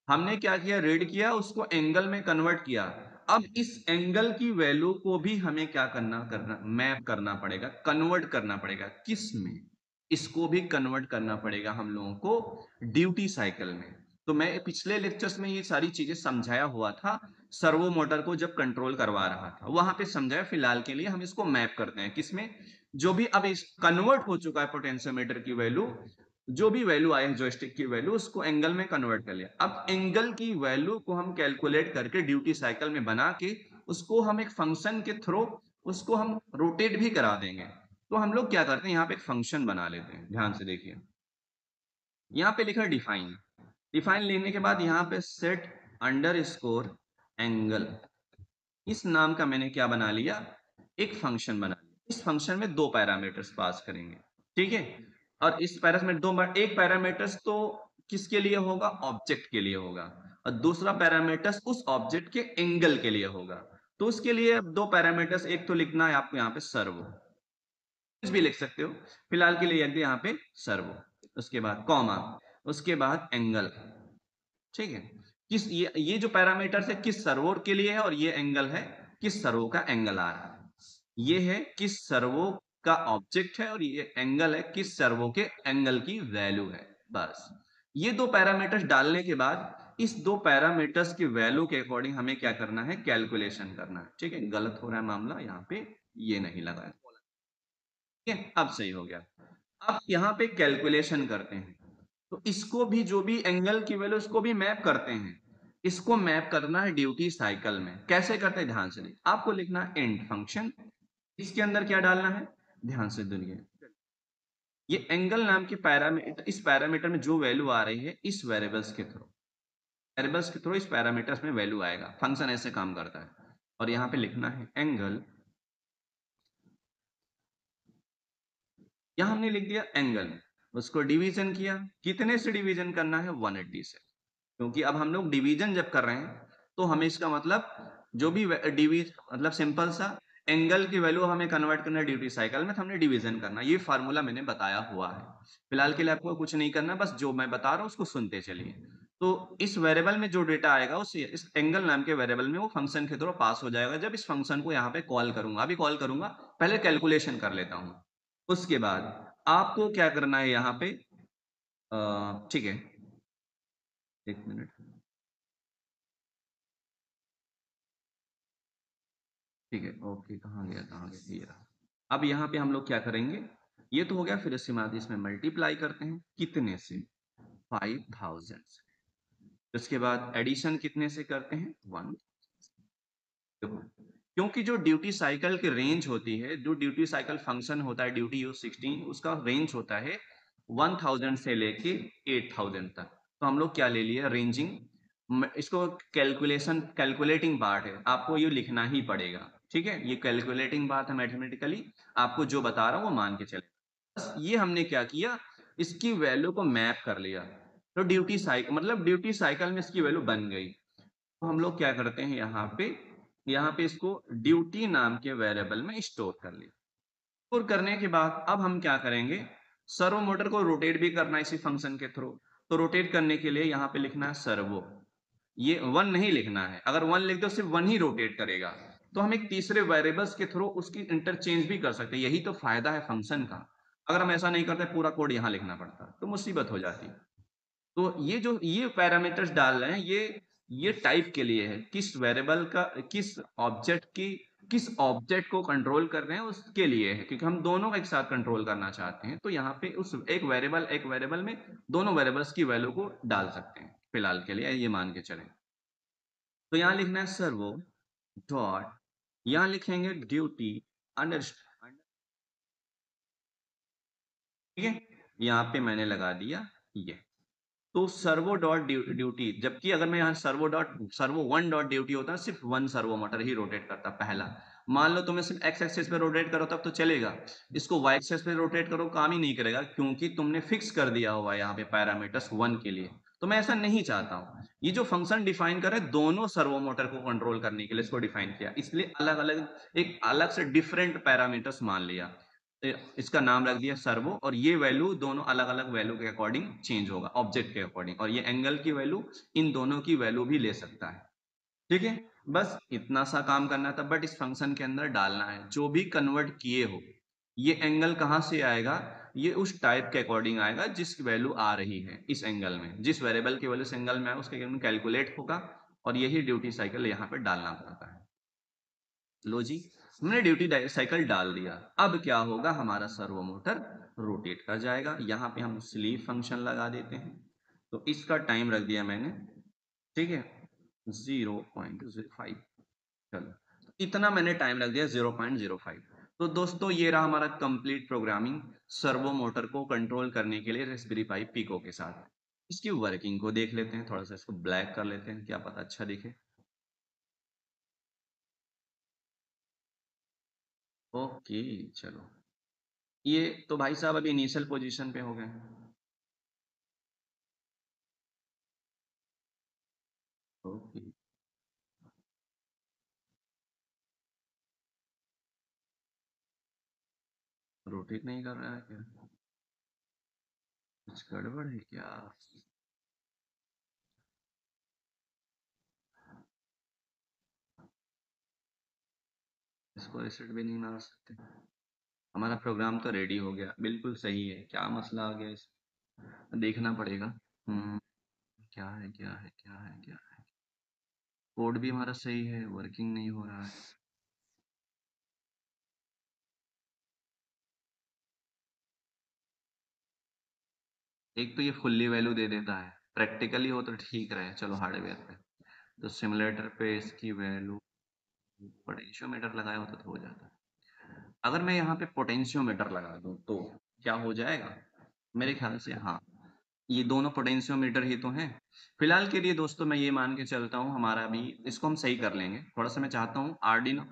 हमने क्या किया, रीड किया, उसको एंगल में कन्वर्ट किया। अब इस एंगल की वैल्यू को भी हमें क्या करना मैप करना पड़ेगा, कन्वर्ट करना पड़ेगा। किस में, इसको भी कन्वर्ट करना पड़ेगा हम लोगों को ड्यूटी साइकिल में। तो मैं पिछले लेक्चर्स में ये सारी चीजें समझाया हुआ था, सर्वो मोटर को जब कंट्रोल करवा रहा था वहां पे समझाया। फिलहाल के लिए हम इसको मैप करते हैं किसमें, जो भी अब इस कन्वर्ट हो चुका है पोटेंशियोमीटर की वैल्यू, जो भी वैल्यू आई है जॉयस्टिक की वैल्यू, उसको एंगल में कन्वर्ट कर लिया। अब एंगल की वैल्यू को हम कैलकुलेट करके ड्यूटी साइकिल में बना के उसको हम एक फंक्शन के थ्रू उसको हम रोटेट भी करा देंगे। तो हम लोग क्या करते हैं, यहाँ पे एक फंक्शन बना लेते हैं। ध्यान से देखिए, यहाँ पे लिखा है डिफाइन। डिफाइन लेने के बाद यहाँ पे सेट अंडर स्कोर एंगल, इस नाम का मैंने क्या बना लिया, एक फंक्शन बना लिया। इस फंक्शन में दो पैरामीटर्स पास करेंगे, ठीक है। और इस पैरास में एक पैरामीटर्स तो किसके लिए होगा, ऑब्जेक्ट के लिए होगा, और दूसरा पैरामीटर्स उस ऑब्जेक्ट के एंगल के लिए होगा। तो उसके लिए अब दो पैरामीटर्स, एक तो लिखना है आपको यहाँ पे सर्वो, कुछ भी लिख सकते हो, फिलहाल के लिए यहाँ पे सर्वो, उसके बाद कॉमा, उसके बाद एंगल, ठीक है। किस ये जो पैरामीटर्स है किस सर्वो के लिए है, और ये एंगल है किस सर्वो का एंगल आ रहा है। ये है किस सर्वो का ऑब्जेक्ट है, और ये एंगल है किस सर्वो के एंगल की वैल्यू है। बस ये दो पैरामीटर्स डालने के बाद इस दो पैरामीटर्स की वैल्यू के अकॉर्डिंग हमें क्या करना है, कैलकुलेशन करना है, ठीक है। गलत हो रहा है मामला, यहाँ पे ये नहीं लगा है, ठीक है। अब सही हो गया। अब यहाँ पे कैलकुलेशन करते हैं, तो इसको भी, जो भी एंगल की वैल्यू, इसको भी मैप करते हैं। इसको मैप करना है ड्यूटी साइकिल में। कैसे करते हैं, ध्यान से देखिए। आपको लिखना है एंड फंक्शन, इसके अंदर क्या डालना है, ध्यान से सुनिए। ये एंगल नाम के पैरामीटर, इस पैरामीटर में जो वैल्यू आ रही है, इस वेरिएबल्स के थ्रू इस पैरामीटर्स में वैल्यू आएगा। फंक्शन ऐसे काम करता है। और यहाँ पे लिखना है एंगल, यहां हमने लिख दिया एंगल, उसको डिवीजन किया। कितने से डिवीजन करना है, 180 से, क्योंकि अब हम लोग डिवीजन जब कर रहे हैं तो हमें इसका मतलब जो भी मतलब सिंपल सा एंगल की वैल्यू हमें कन्वर्ट करना है ड्यूटी साइकिल में, तो हमने डिवीजन करना। ये फार्मूला मैंने बताया हुआ है। फिलहाल के लिए आपको कुछ नहीं करना, बस जो मैं बता रहा हूँ उसको सुनते चलिए। तो इस वेरिएबल में जो डेटा आएगा उस इस एंगल नाम के वेरिएबल में वो फंक्शन के थ्रू पास हो जाएगा। जब इस फंक्शन को यहाँ पे कॉल करूंगा, अभी कॉल करूंगा, पहले कैलकुलेशन कर लेता हूँ। उसके बाद आपको क्या करना है यहाँ पे, ठीक है, एक मिनट, ठीक है, ओके, कहाँ गया, ये रहा। अब यहाँ पे हम लोग क्या करेंगे, ये तो हो गया। फिर इसके बाद इसमें मल्टीप्लाई करते हैं, कितने से, 5000 से। उसके बाद एडिशन कितने से करते हैं, 1। क्योंकि जो ड्यूटी साइकिल की रेंज होती है, जो ड्यूटी साइकिल फंक्शन होता है ड्यूटी यूज 16, उसका रेंज होता है 1000 से लेके 8000 तक। तो हम लोग क्या ले लिया, रेंजिंग। इसको कैलकुलेटिंग पार्ट है, आपको ये लिखना ही पड़ेगा, ठीक है। ये कैलकुलेटिंग पार्ट है, मैथमेटिकली आपको जो बता रहा हूँ वो मान के चले। बस ये हमने क्या किया, इसकी वैल्यू को मैप कर लिया। तो ड्यूटी साइकिल मतलब ड्यूटी साइकिल में इसकी वैल्यू बन गई। तो हम लोग क्या करते हैं, यहाँ पे इसको ड्यूटी नाम के वेरिएबल में स्टोर कर लिया। स्टोर करने के बाद अब हम क्या करेंगे, सर्वो मोटर को रोटेट भी करना है इसी फंक्शन के थ्रू। तो रोटेट करने के लिए यहाँ पे लिखना है सर्वो, ये 1 नहीं लिखना है, अगर 1 लिख दो सिर्फ 1 ही रोटेट करेगा। तो हम एक तीसरे वेरिएबल्स के थ्रू उसकी इंटरचेंज भी कर सकते हैं। यही तो फायदा है फंक्शन का। अगर हम ऐसा नहीं करते, पूरा कोड यहाँ लिखना पड़ता तो मुसीबत हो जाती। तो ये जो ये पैरामीटर्स डाल रहे हैं, ये टाइप के लिए है, किस वेरिएबल का, किस ऑब्जेक्ट को कंट्रोल कर रहे हैं उसके लिए है, क्योंकि हम दोनों को एक साथ कंट्रोल करना चाहते हैं। तो यहाँ पे उस एक वेरिएबल में दोनों वेरिएबल्स की वैल्यू को डाल सकते हैं, फिलहाल के लिए ये मान के चलें। तो यहाँ लिखना है सर्वो डॉट, यहाँ लिखेंगे ड्यूटी अंडर, ठीक है, यहाँ पे मैंने लगा दिया ये। तो सर्वो डॉट ड्यूटी, जबकि अगर मैं यहाँ सर्वो वन डॉट ड्यूटी होता है, सिर्फ वन सर्वो मोटर ही रोटेट करता पहला। मान लो तुम्हें सिर्फ एक्स एक्सिस पे रोटेट करो तब तो चलेगा, इसको वाई एक्सिस पे रोटेट करो काम ही नहीं करेगा, क्योंकि तुमने फिक्स कर दिया हुआ है यहाँ पे पैरामीटर्स वन के लिए। तो मैं ऐसा नहीं चाहता हूँ, ये जो फंक्शन डिफाइन कर रहे हैं दोनों सर्वो मोटर को कंट्रोल करने के लिए इसको डिफाइन किया, इसलिए अलग अलग एक अलग से डिफरेंट पैरामीटर्स मान लिया, इसका नाम रख दिया सर्वो, और ये वैल्यू दोनों अलग अलग वैल्यू के अकॉर्डिंग चेंज होगा ऑब्जेक्ट के अकॉर्डिंग, और ये एंगल की वैल्यू इन दोनों की वैल्यू भी ले सकता है। ठीक है, बस इतना सा काम करना था, बट इस फंक्शन के अंदर डालना है जो भी कन्वर्ट किए हो, ये एंगल कहाँ से आएगा, ये उस टाइप के अकॉर्डिंग आएगा जिस वैल्यू आ रही है इस एंगल में, जिस वेरिएबल की वैल्यू इस एंगल में आए उसके कैलकुलेट होगा, और यही ड्यूटी साइकिल यहाँ पे डालना पड़ता है। लो जी, हमने ड्यूटी साइकिल डाल दिया। अब क्या होगा, हमारा सर्वो मोटर रोटेट कर जाएगा। यहाँ पे हम स्लीप फंक्शन लगा देते हैं, तो इसका टाइम रख दिया मैंने, ठीक है, 0.05। चलो, इतना मैंने टाइम रख दिया 0.05। तो दोस्तों ये रहा हमारा कंप्लीट प्रोग्रामिंग सर्वो मोटर को कंट्रोल करने के लिए रेस्पबेरी पाई पिको के साथ। इसकी वर्किंग को देख लेते हैं, थोड़ा सा इसको ब्लैक कर लेते हैं, क्या पता अच्छा दिखे। ओके, चलो, ये तो भाई साहब अभी इनिशियल पोजीशन पे हो गए। ओके, रोटेट नहीं कर रहा है क्या, कुछ गड़बड़ है क्या? इसको रिसेट भी नहीं मार सकते? हमारा प्रोग्राम तो रेडी हो गया, बिल्कुल सही है, क्या मसला आ गया इस, देखना पड़ेगा। हम्म, क्या है क्या है क्या है क्या है, कोड भी हमारा सही है, वर्किंग नहीं हो रहा है। एक तो ये फुल्ली वैल्यू दे देता है, प्रैक्टिकली हो तो ठीक रहे, चलो हार्डवेयर पे, तो सिमुलेटर पे इसकी वैल्यू पोटेंशियोमीटर लगाया होता तो हो जाता। अगर मैं यहाँ पे पोटेंशियोमीटर लगा दूं तो क्या हो जाएगा? मेरे ख्याल से हाँ, ये दोनों पोटेंशियोमीटर ही तो हैं। फिलहाल के लिए दोस्तों मैं ये मान के चलता हूँ, हमारा भी इसको हम सही कर लेंगे। थोड़ा सा मैं चाहता हूँ आर्डिनो,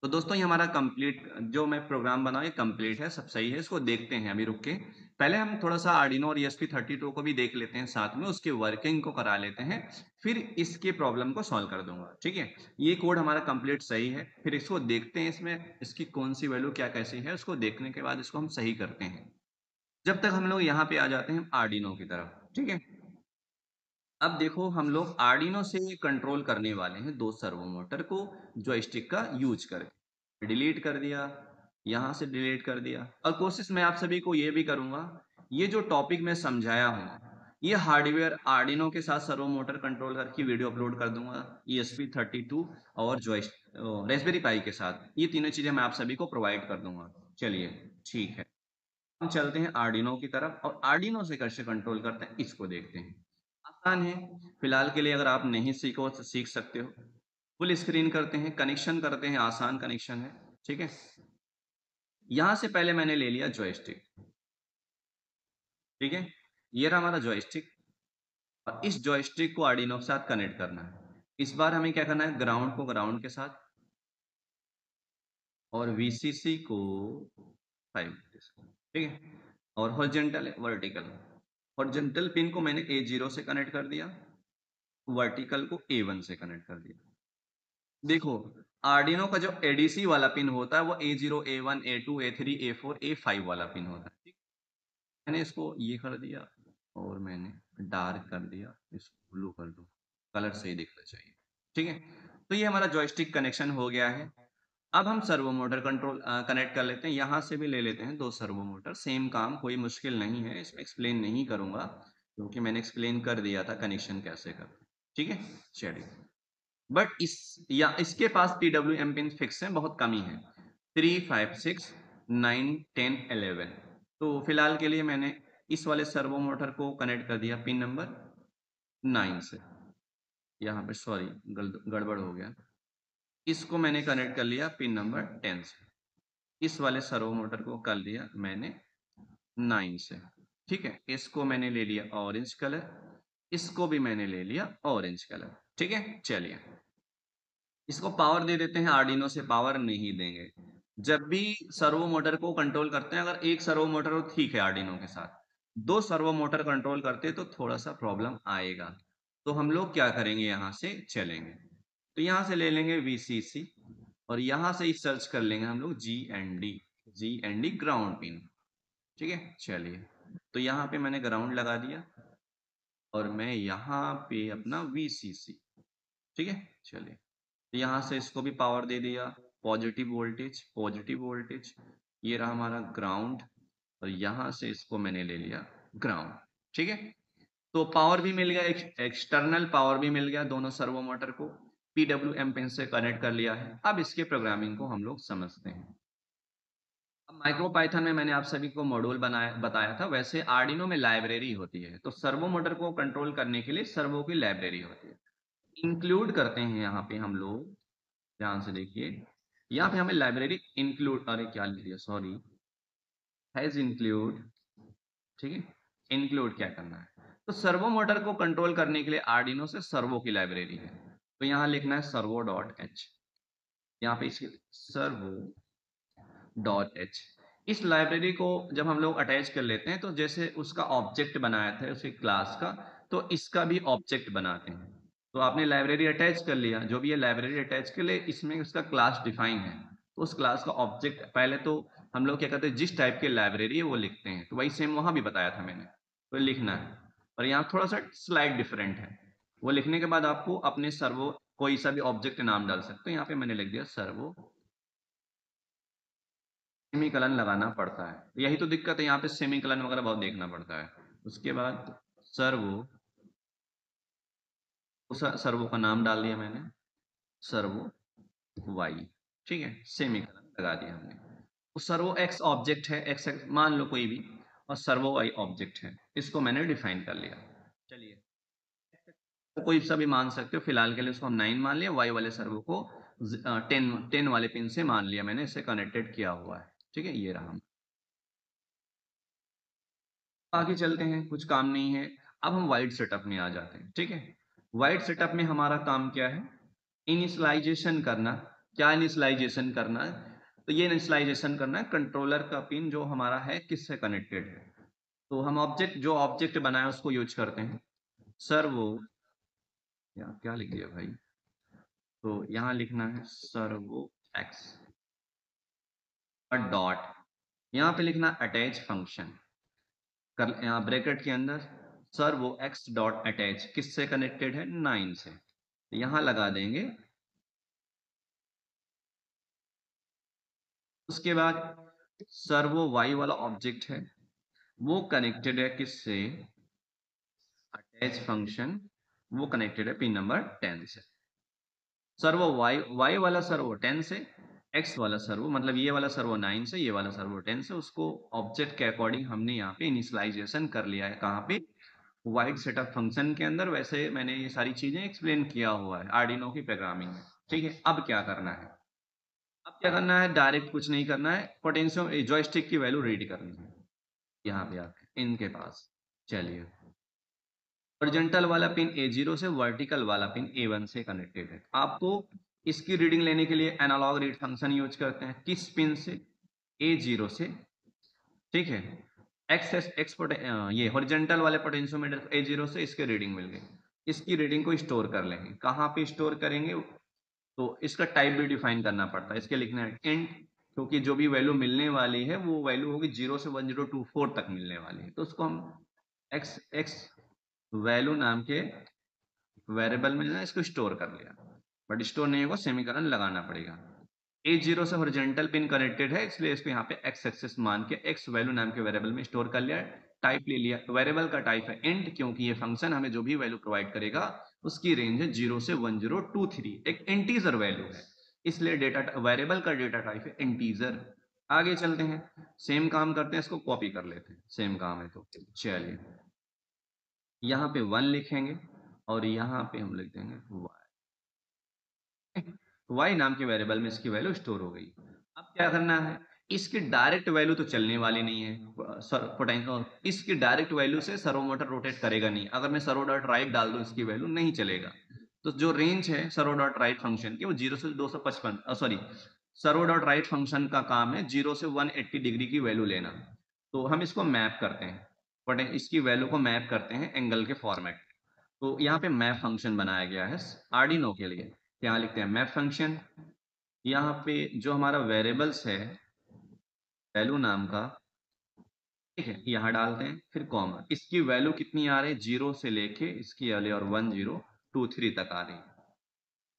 तो दोस्तों ये हमारा कंप्लीट जो मैं प्रोग्राम बनाया ये कंप्लीट है, सब सही है, इसको देखते हैं अभी रुक के। पहले हम थोड़ा सा आर्डिनो और ESP32 को भी देख लेते हैं साथ में, उसके वर्किंग को करा लेते हैं, फिर इसके प्रॉब्लम को सॉल्व कर दूंगा, ठीक है। ये कोड हमारा कंप्लीट सही है, फिर इसको देखते हैं, इसमें इसकी कौन सी वैल्यू क्या कैसी है, उसको देखने के बाद इसको हम सही करते हैं। जब तक हम लोग यहाँ पे आ जाते हैं आर्डिनो की तरफ, ठीक है। अब देखो हम लोग आर्डिनो से कंट्रोल करने वाले हैं दो सर्वो मोटर को जॉयस्टिक का यूज करके। डिलीट कर दिया, यहाँ से डिलीट कर दिया, और कोशिश मैं आप सभी को ये भी करूंगा, ये जो टॉपिक मैं समझाया हूँ ये हार्डवेयर आर्डिनो के साथ सर्वो मोटर कंट्रोल करके वीडियो अपलोड कर दूंगा, ESP32 और जॉइस रेस्पबेरी पाई के साथ, ये तीनों चीजें मैं आप सभी को प्रोवाइड कर दूंगा। चलिए, ठीक है, हम चलते हैं आर्डिनो की तरफ, और आर्डिनो से कैसे कंट्रोल करते हैं इसको देखते हैं। आसान है, फिलहाल के लिए अगर आप नहीं सीखो तो सीख सकते हो। फुल स्क्रीन करते हैं, कनेक्शन करते हैं, आसान कनेक्शन है, ठीक है। यहां से पहले मैंने ले लिया जॉयस्टिक, ठीक है, ये रहा हमारा जॉयस्टिक, और इस जॉयस्टिक को आर्डिनो के साथ कनेक्ट करना है। इस बार हमें क्या करना है, ग्राउंड को ग्राउंड के साथ, और VCC को 5 के साथ, ठीक है, और हॉरिजॉन्टल है वर्टिकल, हॉरिजॉन्टल पिन को मैंने A0 से कनेक्ट कर दिया, वर्टिकल को A1 से कनेक्ट कर दिया। देखो, आर्डिनो का जो एडीसी वाला पिन होता है वो A0 A1 A2 A3 A4 A5 वाला पिन होता है, ठीक? मैंने इसको ये कर दिया, और मैंने डार्क कर दिया, इसको ब्लू कर दो, कलर सही दिखना चाहिए, ठीक है। तो ये हमारा जॉयस्टिक कनेक्शन हो गया है। अब हम सर्वो मोटर कंट्रोल कनेक्ट कर लेते हैं, यहाँ से भी ले लेते हैं दो सर्वो मोटर, सेम काम, कोई मुश्किल नहीं है, इसमें एक्सप्लेन नहीं करूंगा क्योंकि मैंने एक्सप्लेन कर दिया था कनेक्शन कैसे करते हैं। ठीक है, चलिए। बट इसके पास PWM पिन फिक्स है, बहुत कमी है, 3, 5, 6, 9, 10, 11। तो फिलहाल के लिए मैंने इस वाले सर्वो मोटर को कनेक्ट कर दिया पिन नंबर 9 से। यहाँ पे सॉरी गड़बड़ हो गया, इसको मैंने कनेक्ट कर लिया पिन नंबर 10 से। इस वाले सर्वो मोटर को कर दिया मैंने 9 से। ठीक है, इसको मैंने ले लिया ऑरेंज कलर, इसको भी मैंने ले लिया ऑरेंज कलर। ठीक है, चलिए इसको पावर दे देते हैं। आर्डिनो से पावर नहीं देंगे। जब भी सर्वो मोटर को कंट्रोल करते हैं, अगर एक सर्वो मोटर हो ठीक है आर्डिनो के साथ, दो सर्वो मोटर कंट्रोल करते तो थोड़ा सा प्रॉब्लम आएगा। तो हम लोग क्या करेंगे, यहाँ से चलेंगे तो यहाँ से ले लेंगे VCC और यहाँ से ही सर्च कर लेंगे हम लोग जी एंड डी ग्राउंड पिन। ठीक है, चलिए तो यहाँ पे मैंने ग्राउंड लगा दिया और मैं यहाँ पे अपना VCC। ठीक है, चलिए तो यहाँ से इसको भी पावर दे दिया, पॉजिटिव वोल्टेज, ये रहा हमारा ग्राउंड और यहाँ से इसको मैंने ले लिया ग्राउंड। ठीक है, तो पावर भी मिल गया, एक्सटर्नल पावर भी मिल गया, दोनों सर्वो मोटर को PWM पिन से कनेक्ट कर लिया है। अब इसके प्रोग्रामिंग को हम लोग समझते हैं। अब माइक्रो पाइथन में मैंने आप सभी को मॉड्यूल बताया था, वैसे आर्डिनो में लाइब्रेरी होती है। तो सर्वो मोटर को कंट्रोल करने के लिए सर्वो की लाइब्रेरी होती है, इंक्लूड करते हैं यहाँ पे हम लोग। ध्यान से देखिए, यहाँ पे हमें लाइब्रेरी इंक्लूड, अरे क्या लिख दिया, सॉरी, हैज इंक्लूड। ठीक है, इंक्लूड क्या करना है, तो सर्वो मोटर को कंट्रोल करने के लिए आर्डिनो से सर्वो की लाइब्रेरी है। तो यहाँ लिखना है servo.h, यहाँ पे इसके servo.h। इस लाइब्रेरी को जब हम लोग अटैच कर लेते हैं, तो जैसे उसका ऑब्जेक्ट बनाया था उसके क्लास का, तो इसका भी ऑब्जेक्ट बनाते हैं। तो आपने लाइब्रेरी अटैच कर लिया, जो भी ये लाइब्रेरी अटैच कर ले, इसमें उसका क्लास डिफाइन है, तो उस क्लास का ऑब्जेक्ट पहले तो हम लोग क्या करते हैं, जिस टाइप की लाइब्रेरी है वो लिखते हैं। तो वही सेम वहां भी बताया था मैंने, तो लिखना है। और यहाँ थोड़ा सा स्लाइड डिफरेंट है, वो लिखने के बाद आपको अपने सर्वो कोई सा भी ऑब्जेक्ट नाम डाल सकते हो। यहाँ पे मैंने लिख दिया सर्वो, सेमीकलन लगाना पड़ता है, यही तो दिक्कत है, यहाँ पे सेमीकलन वगैरह बहुत देखना पड़ता है। उसके बाद सर्वो, उस सर्वो का नाम डाल दिया मैंने, सर्वो वाई। ठीक है, सेमीकलन लगा दिया हमने। वो सर्वो एक्स ऑब्जेक्ट है, एक्स मान लो कोई भी, और सर्वो वाई ऑब्जेक्ट है, इसको मैंने डिफाइन कर लिया। चलिए तो कोई सा भी मान सकते हो, फिलहाल के लिए उसको हम 9 मान लिया, वाई वाले सर्वो को 10 वाले पिन से मान लिया मैंने, इसे कनेक्टेड किया हुआ है। ठीक है, ये रहा। आगे चलते हैं, कुछ काम नहीं है। अब हम वाइड सेटअप में आ जाते हैं। ठीक है, वाइड सेटअप में हमारा काम क्या है, इनिशियलाइजेशन करना। क्या इनिशियलाइजेशन करना है, तो ये इनिशियलाइजेशन करना है कंट्रोलर का पिन जो हमारा है किससे कनेक्टेड है। तो हम जो ऑब्जेक्ट बनाया उसको यूज करते हैं, सर्वो, या क्या लिख दिया भाई, तो यहाँ लिखना है सर्वो एक्स और डॉट, यहाँ पे लिखना अटैच फंक्शन, कर यहाँ ब्रैकेट के अंदर सर्वो एक्स डॉट अटैच किससे कनेक्टेड है, 9 से, यहाँ लगा देंगे। उसके बाद सर्वो वाई वाला ऑब्जेक्ट है, वो कनेक्टेड है किससे, अटैच फंक्शन, वो कनेक्टेड है पिन नंबर 10 से। सर्वो वाई वाला सर्वो 10 से, एक्स वाला सर्वो मतलब ये वाला सर्वो 9 से, ये वाला सर्वो 10 से। उसको ऑब्जेक्ट के अकॉर्डिंग हमने यहाँ पे इनिशियलाइजेशन कर लिया है, कहाँ पे, वाइड सेटअप फंक्शन के अंदर। वैसे मैंने ये सारी चीजें एक्सप्लेन किया हुआ है आर्डिनो की प्रोग्रामिंग में। ठीक है, अब क्या करना है, अब क्या करना है, डायरेक्ट कुछ नहीं करना है, पोटेंशियो जॉयस्टिक की वैल्यू रीड करनी है यहाँ पे आके इनके पास। चलिए, हॉरिजॉन्टल वाला पिन A0 से, वर्टिकल वाला पिन A1 से कनेक्टेड है। आपको इसकी रीडिंग लेने के लिए एनालॉग रीड फंक्शन यूज करते हैं, किस पिन से, A0 से। ठीक है, ये हॉरिजॉन्टल वाले पोटेंशियोमीटर A0 से इसके रीडिंग मिल गई, इसकी रीडिंग को स्टोर कर लेंगे। कहाँ पे स्टोर करेंगे, तो इसका टाइप भी डिफाइन करना पड़ता है, इसके लिखना है इंट, क्योंकि जो भी वैल्यू मिलने वाली है वो वैल्यू होगी 0 से 1024 तक मिलने वाली है। तो उसको हम एक्स एक्स वैल्यू नाम के वेरिएबल में ना इसको स्टोर कर लिया, बट स्टोर नहीं होगा, सेमीकलन लगाना पड़ेगा। A0 से हॉरिजॉन्टल पिन कनेक्टेड है, इसलिए इसको यहाँ पे एक्स एक्सेस मान के एक्स वैल्यू नाम के वेरिएबल में स्टोर कर लिया। टाइप ले लिया, वेरिएबल का टाइप है इंट, क्योंकि ये फंक्शन हमें जो भी वैल्यू प्रोवाइड करेगा उसकी रेंज है 0 से 1023, एक इंटीजर वैल्यू है, इसलिए डेटा वेरिएबल का डेटा टाइप है इंटीजर। आगे चलते हैं, सेम काम करते हैं, इसको कॉपी कर लेते हैं, सेम काम है तो चलिए। यहाँ पे 1 लिखेंगे और यहाँ पे हम लिख देंगे y नाम के वेरिएबल में इसकी वैल्यू स्टोर हो गई। अब क्या करना है, इसकी डायरेक्ट वैल्यू तो चलने वाली नहीं है, पोटेंशियल इसकी डायरेक्ट वैल्यू से सर्वो मोटर रोटेट करेगा नहीं। अगर मैं सर्वो डॉट राइट डाल दूं इसकी वैल्यू नहीं चलेगा। तो जो रेंज है सर्वो डॉट राइट फंक्शन की वो 0 से 255, sorry, servo dot right function का काम है 0 से 180 डिग्री की वैल्यू लेना। तो हम इसको मैप करते हैं, बट इसकी वैल्यू को मैप करते हैं एंगल के फॉर्मेट। तो यहाँ पे मैप फंक्शन बनाया गया है आर्डिनो के लिए। यहाँ लिखते हैं मैप फंक्शन, यहाँ पे जो हमारा वेरिएबल्स है वैल्यू नाम का, ठीक है, यहाँ डालते हैं, फिर कॉमा, इसकी वैल्यू कितनी आ रही है 0 से लेके इसकी वैल्यू और 1023 तक आ रही है।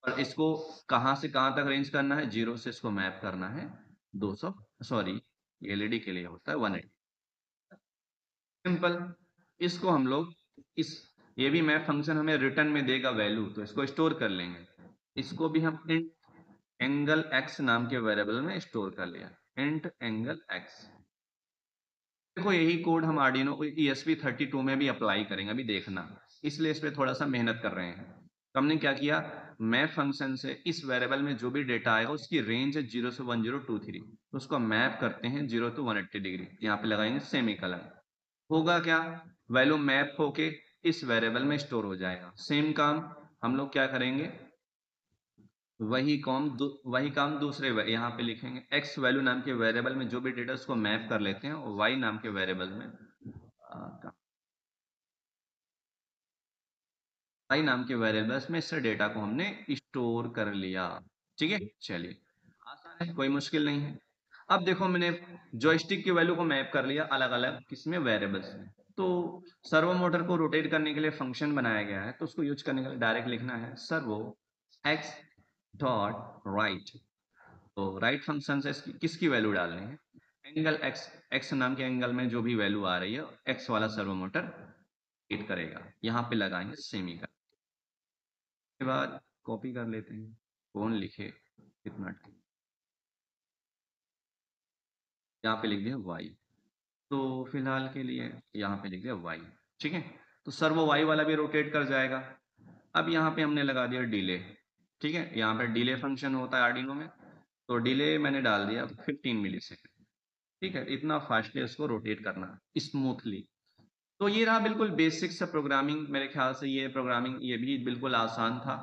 और इसको कहाँ से कहाँ तक रेंज करना है, 0 से इसको मैप करना है 200, सॉरी एलईडी के लिए होता है 180। सिंपल। इसको हम लोग इस, ये भी मैप फंक्शन हमें रिटर्न में देगा वैल्यू, तो इसको स्टोर कर लेंगे। इसको भी हम इंट एंगल एक्स नाम के वेरिएबल में स्टोर कर लिया, इंट एंगल एक्स। देखो यही कोड हम आर्डिनो ESP32 में भी अप्लाई करेंगे, अभी देखना, इसलिए इस पे थोड़ा सा मेहनत कर रहे हैं। तो हमने क्या किया, मैप फंक्शन से इस वेरिएबल में जो भी डेटा आएगा उसकी रेंज है 0 से 1023, तो उसको मैप करते हैं 0 to 180 डिग्री, यहाँ पे लगाएंगे सेमीकोलन। होगा क्या, वैल्यू मैप होके इस वेरिएबल में स्टोर हो जाएगा। सेम काम हम लोग क्या करेंगे, वही काम दूसरे यहाँ पे लिखेंगे, एक्स वैल्यू नाम के वेरिएबल में जो भी डेटा उसको मैप कर लेते हैं, और वाई नाम के वेरिएबल में वाई नाम के वेरिएबल्स में इससे डेटा को हमने स्टोर कर लिया। ठीक है, चलिए, आसान है, कोई मुश्किल नहीं है। अब देखो मैंने जॉयस्टिक की वैल्यू को मैप कर लिया अलग अलग किसमें, वेरिएबल्स में। तो सर्वो मोटर को रोटेट करने के लिए फंक्शन बनाया गया है, तो उसको यूज करने के लिए डायरेक्ट लिखना है सर्वो एक्स डॉट राइट। तो राइट फंक्शन से किसकी वैल्यू डालनी है, एंगल एक्स, एक्स नाम के एंगल में जो भी वैल्यू आ रही है एक्स वाला सर्वो मोटर हिट करेगा। यहाँ पे लगाएंगे सेमीकोलन के बाद कॉपी कर लेते हैं, कौन लिखे कितना टाइम, यहाँ पे लिख दिया वाई। तो फिलहाल के लिए यहाँ पे लिख दिया वाई। ठीक है, तो सर्वो वाई वाला भी रोटेट कर जाएगा। अब यहाँ पे हमने लगा दिया डिले। ठीक है, यहाँ पे डिले फंक्शन होता है आर्डिनो में, तो डिले मैंने डाल दिया 15 मिली सेकेंड। ठीक है, इतना फास्टली उसको रोटेट करना स्मूथली। तो ये रहा बिल्कुल बेसिक सा प्रोग्रामिंग। मेरे ख्याल से ये प्रोग्रामिंग ये भी बिल्कुल आसान था।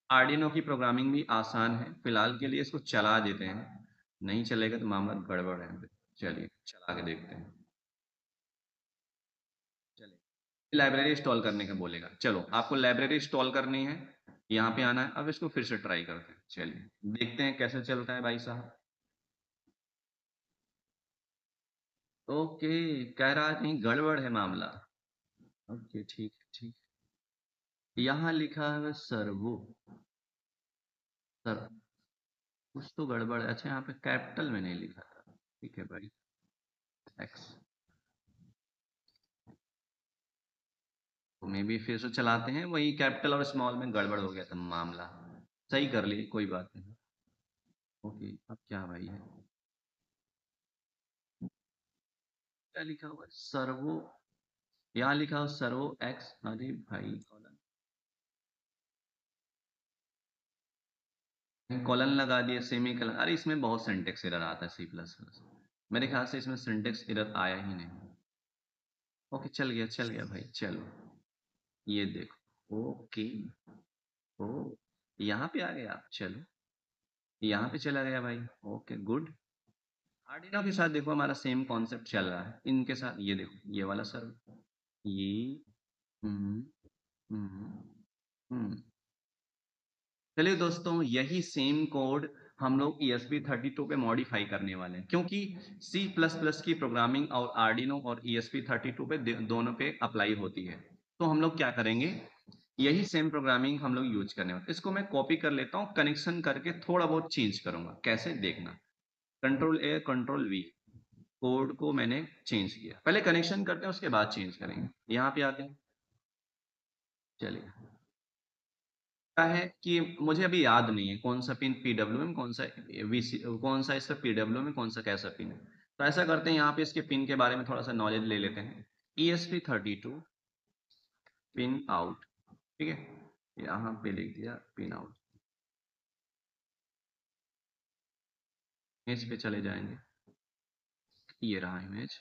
आर्डिनो की प्रोग्रामिंग भी आसान है। फिलहाल के लिए इसको चला देते हैं, नहीं चलेगा तो मामला गड़बड़ है। चलिए चला के देखते हैं। चलिए, लाइब्रेरी इंस्टॉल करने का बोलेगा, चलो आपको लाइब्रेरी इंस्टॉल करनी है, यहाँ पे आना है। अब इसको फिर से ट्राई करते हैं, चलिए देखते हैं कैसे चलता है भाई साहब। ओके, कह रहा है कहीं गड़बड़ है मामला। ओके ठीक है, ठीक है, यहाँ लिखा है सर्वो, सर कुछ तो गड़बड़ है। अच्छा, यहाँ पे कैपिटल में नहीं लिखा था, ठीक है भाई, एक्स। तो मे भी फिर से चलाते हैं, वही कैपिटल और स्मॉल में गड़बड़ हो गया था मामला, सही कर लिए, कोई बात नहीं। ओके, अब क्या भाई है, क्या लिखा हुआ है सर्वो, यहाँ लिखा हो सर्वो एक्स, अरे भाई कॉलन लगा दिए, सेमी कॉलन, अरे इसमें बहुत सिंटेक्स एरर आता है C++। मेरे ख्याल से इसमें सिंटेक्स एरर आया ही नहीं। ओके, चल गया चल गया भाई, चलो ये देखो, ओके, ओ यहाँ पे आ गया आप, चलो यहाँ पे चला गया भाई, ओके गुड। आर्डिनो के साथ देखो हमारा सेम कॉन्सेप्ट चल रहा है, इनके साथ ये देखो ये वाला सर्व, ये, हम्म, हम्म, हम्म। चलिए दोस्तों, यही सेम कोड हम लोग ESP32 पे मॉडिफाई करने वाले हैं, क्योंकि C++ की प्रोग्रामिंग और आर्डिनो और ESP32 पे दोनों पे अप्लाई होती है। तो हम लोग क्या करेंगे, यही सेम प्रोग्रामिंग हम लोग यूज करने वाले। इसको मैं कॉपी कर लेता हूँ, कनेक्शन करके थोड़ा बहुत चेंज करूंगा, कैसे देखना, Ctrl+A Ctrl+V, कोड को मैंने चेंज किया। पहले कनेक्शन करते हैं उसके बाद चेंज करेंगे। यहाँ पे आते हैं, चलिए क्या है कि मुझे अभी याद नहीं है कौन सा पिन PWM, कौन सा VC, कौन सा इसका PWM है, कौन सा कैसा पिन है। तो ऐसा करते हैं, यहाँ पे इसके पिन के बारे में थोड़ा सा नॉलेज ले लेते हैं। ESP32 पिन आउट, ठीक है, यहाँ पे लिख दिया पिन आउट। इमेज पे चले जाएंगे, ये रहा इमेज।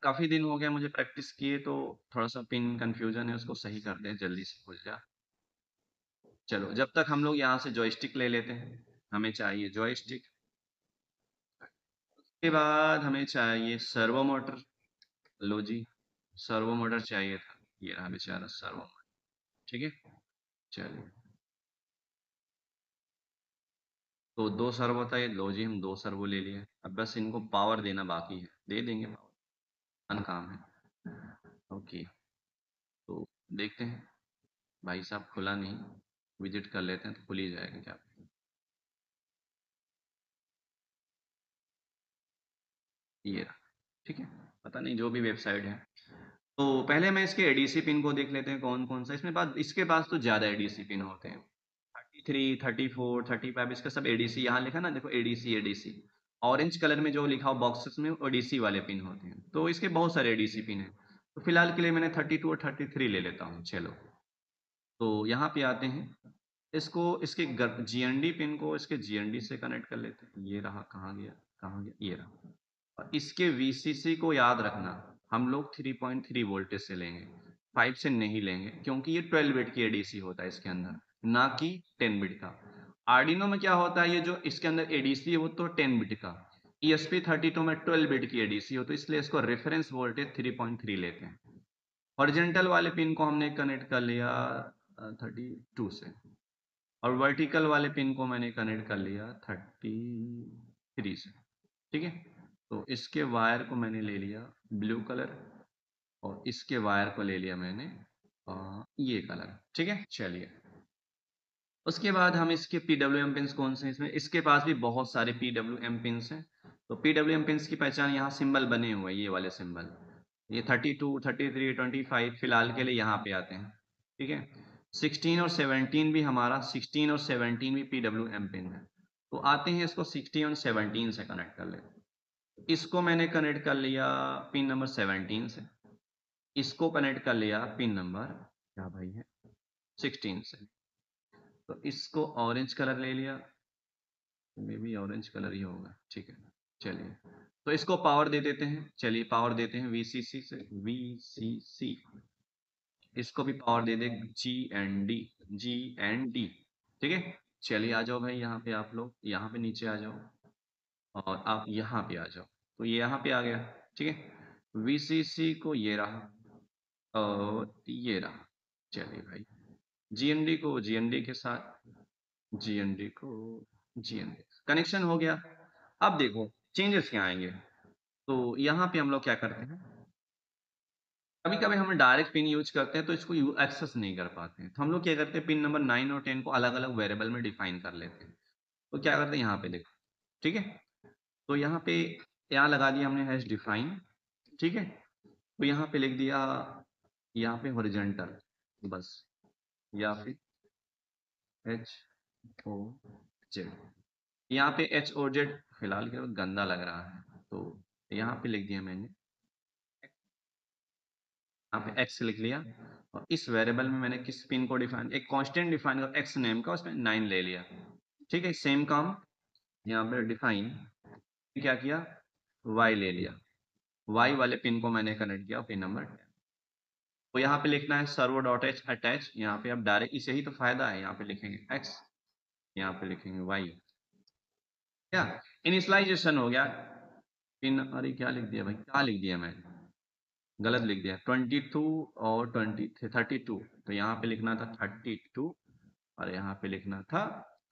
काफी दिन हो गया मुझे प्रैक्टिस किए, तो थोड़ा सा पिन कंफ्यूजन है, उसको सही कर दें, जल्दी से खुल जा। चलो, जब तक हम लोग यहाँ से जॉयस्टिक ले लेते हैं, हमें चाहिए जॉयस्टिक। उसके बाद हमें चाहिए सर्वो मोटर। लो जी, सर्वो मोटर चाहिए था, ये रहा बेचारा सर्वो मोटर, ठीक है। चलिए, तो दो सर्वो था ये, लो जी हम दो सर्वो ले लिए। अब बस इनको पावर देना बाकी है, दे देंगे पावर, आसान काम है। ओके, तो देखते हैं। भाई साहब खुला नहीं, विजिट कर लेते हैं तो खुल ही जाएगा क्या। ये रहा, ठीक है। पता नहीं, जो भी वेबसाइट है। तो पहले मैं इसके एडीसी पिन को देख लेते हैं कौन कौन सा इसमें पास, इसके पास तो ज़्यादा एडीसी पिन होते हैं। 33, 34, 35, इसका सब एडीसी, यहाँ लिखा ना देखो, एडीसी एडीसी। ऑरेंज कलर में जो लिखा हो बॉक्सेस में, एडीसी वाले पिन होते हैं, तो इसके बहुत सारे एडीसी पिन हैं। तो फिलहाल के लिए मैंने 32 और 33 ले लेता हूँ, चलो। तो यहाँ पे आते हैं, इसको इसके जीएनडी पिन को इसके जीएनडी से कनेक्ट कर लेते हैं। ये रहा, कहाँ गया, कहाँ गया, ये रहा। और इसके वीसीसी को याद रखना, हम लोग 3.3 वोल्टेज से लेंगे, 5 से नहीं लेंगे, क्योंकि ये 12 बिट की एडीसी होता है इसके अंदर, ना कि 10 बिट का। आर्डिनो में क्या होता है, ये जो इसके अंदर एडीसी है वो तो 10 बिट का, ESP32 में 12 बिट की एडीसी हो, तो इसलिए इसको रेफरेंस वोल्टेज 3.3 लेते हैं। हॉरिजेंटल वाले पिन को हमने कनेक्ट कर लिया 32 से, और वर्टिकल वाले पिन को मैंने कनेक्ट कर लिया 33 से, ठीक है। तो इसके वायर को मैंने ले लिया ब्लू कलर, और इसके वायर को ले लिया मैंने ये कलर, ठीक है। चलिए, उसके बाद हम इसके PWM पिन्स कौन से हैं इसमें, इसके पास भी बहुत सारे PWM पिन्स हैं। तो PWM पिन्स की पहचान, यहाँ सिंबल बने हुए हैं, ये वाले सिंबल, ये 32, 33, 25 फिलहाल के लिए यहाँ पे आते हैं, ठीक है। 16 और 17 भी हमारा, 16 और 17 भी PWM पिन है। तो आते हैं, इसको 16 और 17 से कनेक्ट कर लेते हैं। इसको मैंने कनेक्ट कर लिया पिन नंबर 17 से, इसको कनेक्ट कर लिया पिन नंबर, क्या भाई है, 16 से। तो इसको ऑरेंज कलर ले लिया, मे बी ऑरेंज कलर ही होगा, ठीक है। चलिए, तो इसको पावर दे देते हैं, चलिए पावर देते हैं VCC से, VCC। इसको भी पावर दे दे, GND, GND, ठीक है। चलिए आ जाओ भाई, यहाँ पे आप लोग यहाँ पे नीचे आ जाओ, और आप यहाँ पे आ जाओ। तो ये यहाँ पे आ गया, ठीक है। VCC को ये रहा, और ये रहा। चलिए भाई, GND को GND के साथ, GND को GND, कनेक्शन हो गया। अब देखो चेंजेस क्या आएंगे। तो यहाँ पे हम लोग क्या करते हैं, कभी कभी हम डायरेक्ट पिन यूज करते हैं तो इसको एक्सेस नहीं कर पाते हैं, तो हम लोग क्या करते हैं, पिन नंबर 9 और 10 को अलग अलग वेरिएबल में डिफाइन कर लेते हैं। तो क्या करते हैं, यहाँ पे देखो, ठीक है। तो यहाँ पे, यहाँ लगा दिया हमने हैश डिफाइन, ठीक है। तो यहाँ पे लिख दिया, यहाँ पे हॉरिजॉन्टल बस, या फिर HOZ, यहाँ पे HOZ फिलहाल के गंदा लग रहा है, तो यहाँ पे लिख दिया मैंने, यहाँ पे x लिख लिया। और इस वेरिएबल में मैंने किस पिन को डिफाइन, एक कांस्टेंट डिफाइन कर x नेम का, उसमें 9 ले लिया, ठीक है। सेम काम यहाँ पे डिफाइन, क्या किया, y ले लिया, y वाले पिन को मैंने कनेक्ट किया पिन नंबर 10। तो यहाँ पे लिखना है सर्वो डॉट एच अटैच, यहाँ पे आप डायरेक्ट, इसे ही तो फायदा है, यहाँ पे लिखेंगे x, यहाँ पे लिखेंगे y, क्या इनिशियलाइजेशन हो गया। पिन, अरे क्या लिख दिया भाई, क्या लिख दिया मैं, गलत लिख दिया, 22 और 32, तो यहाँ पे लिखना था 32, और यहाँ पे लिखना था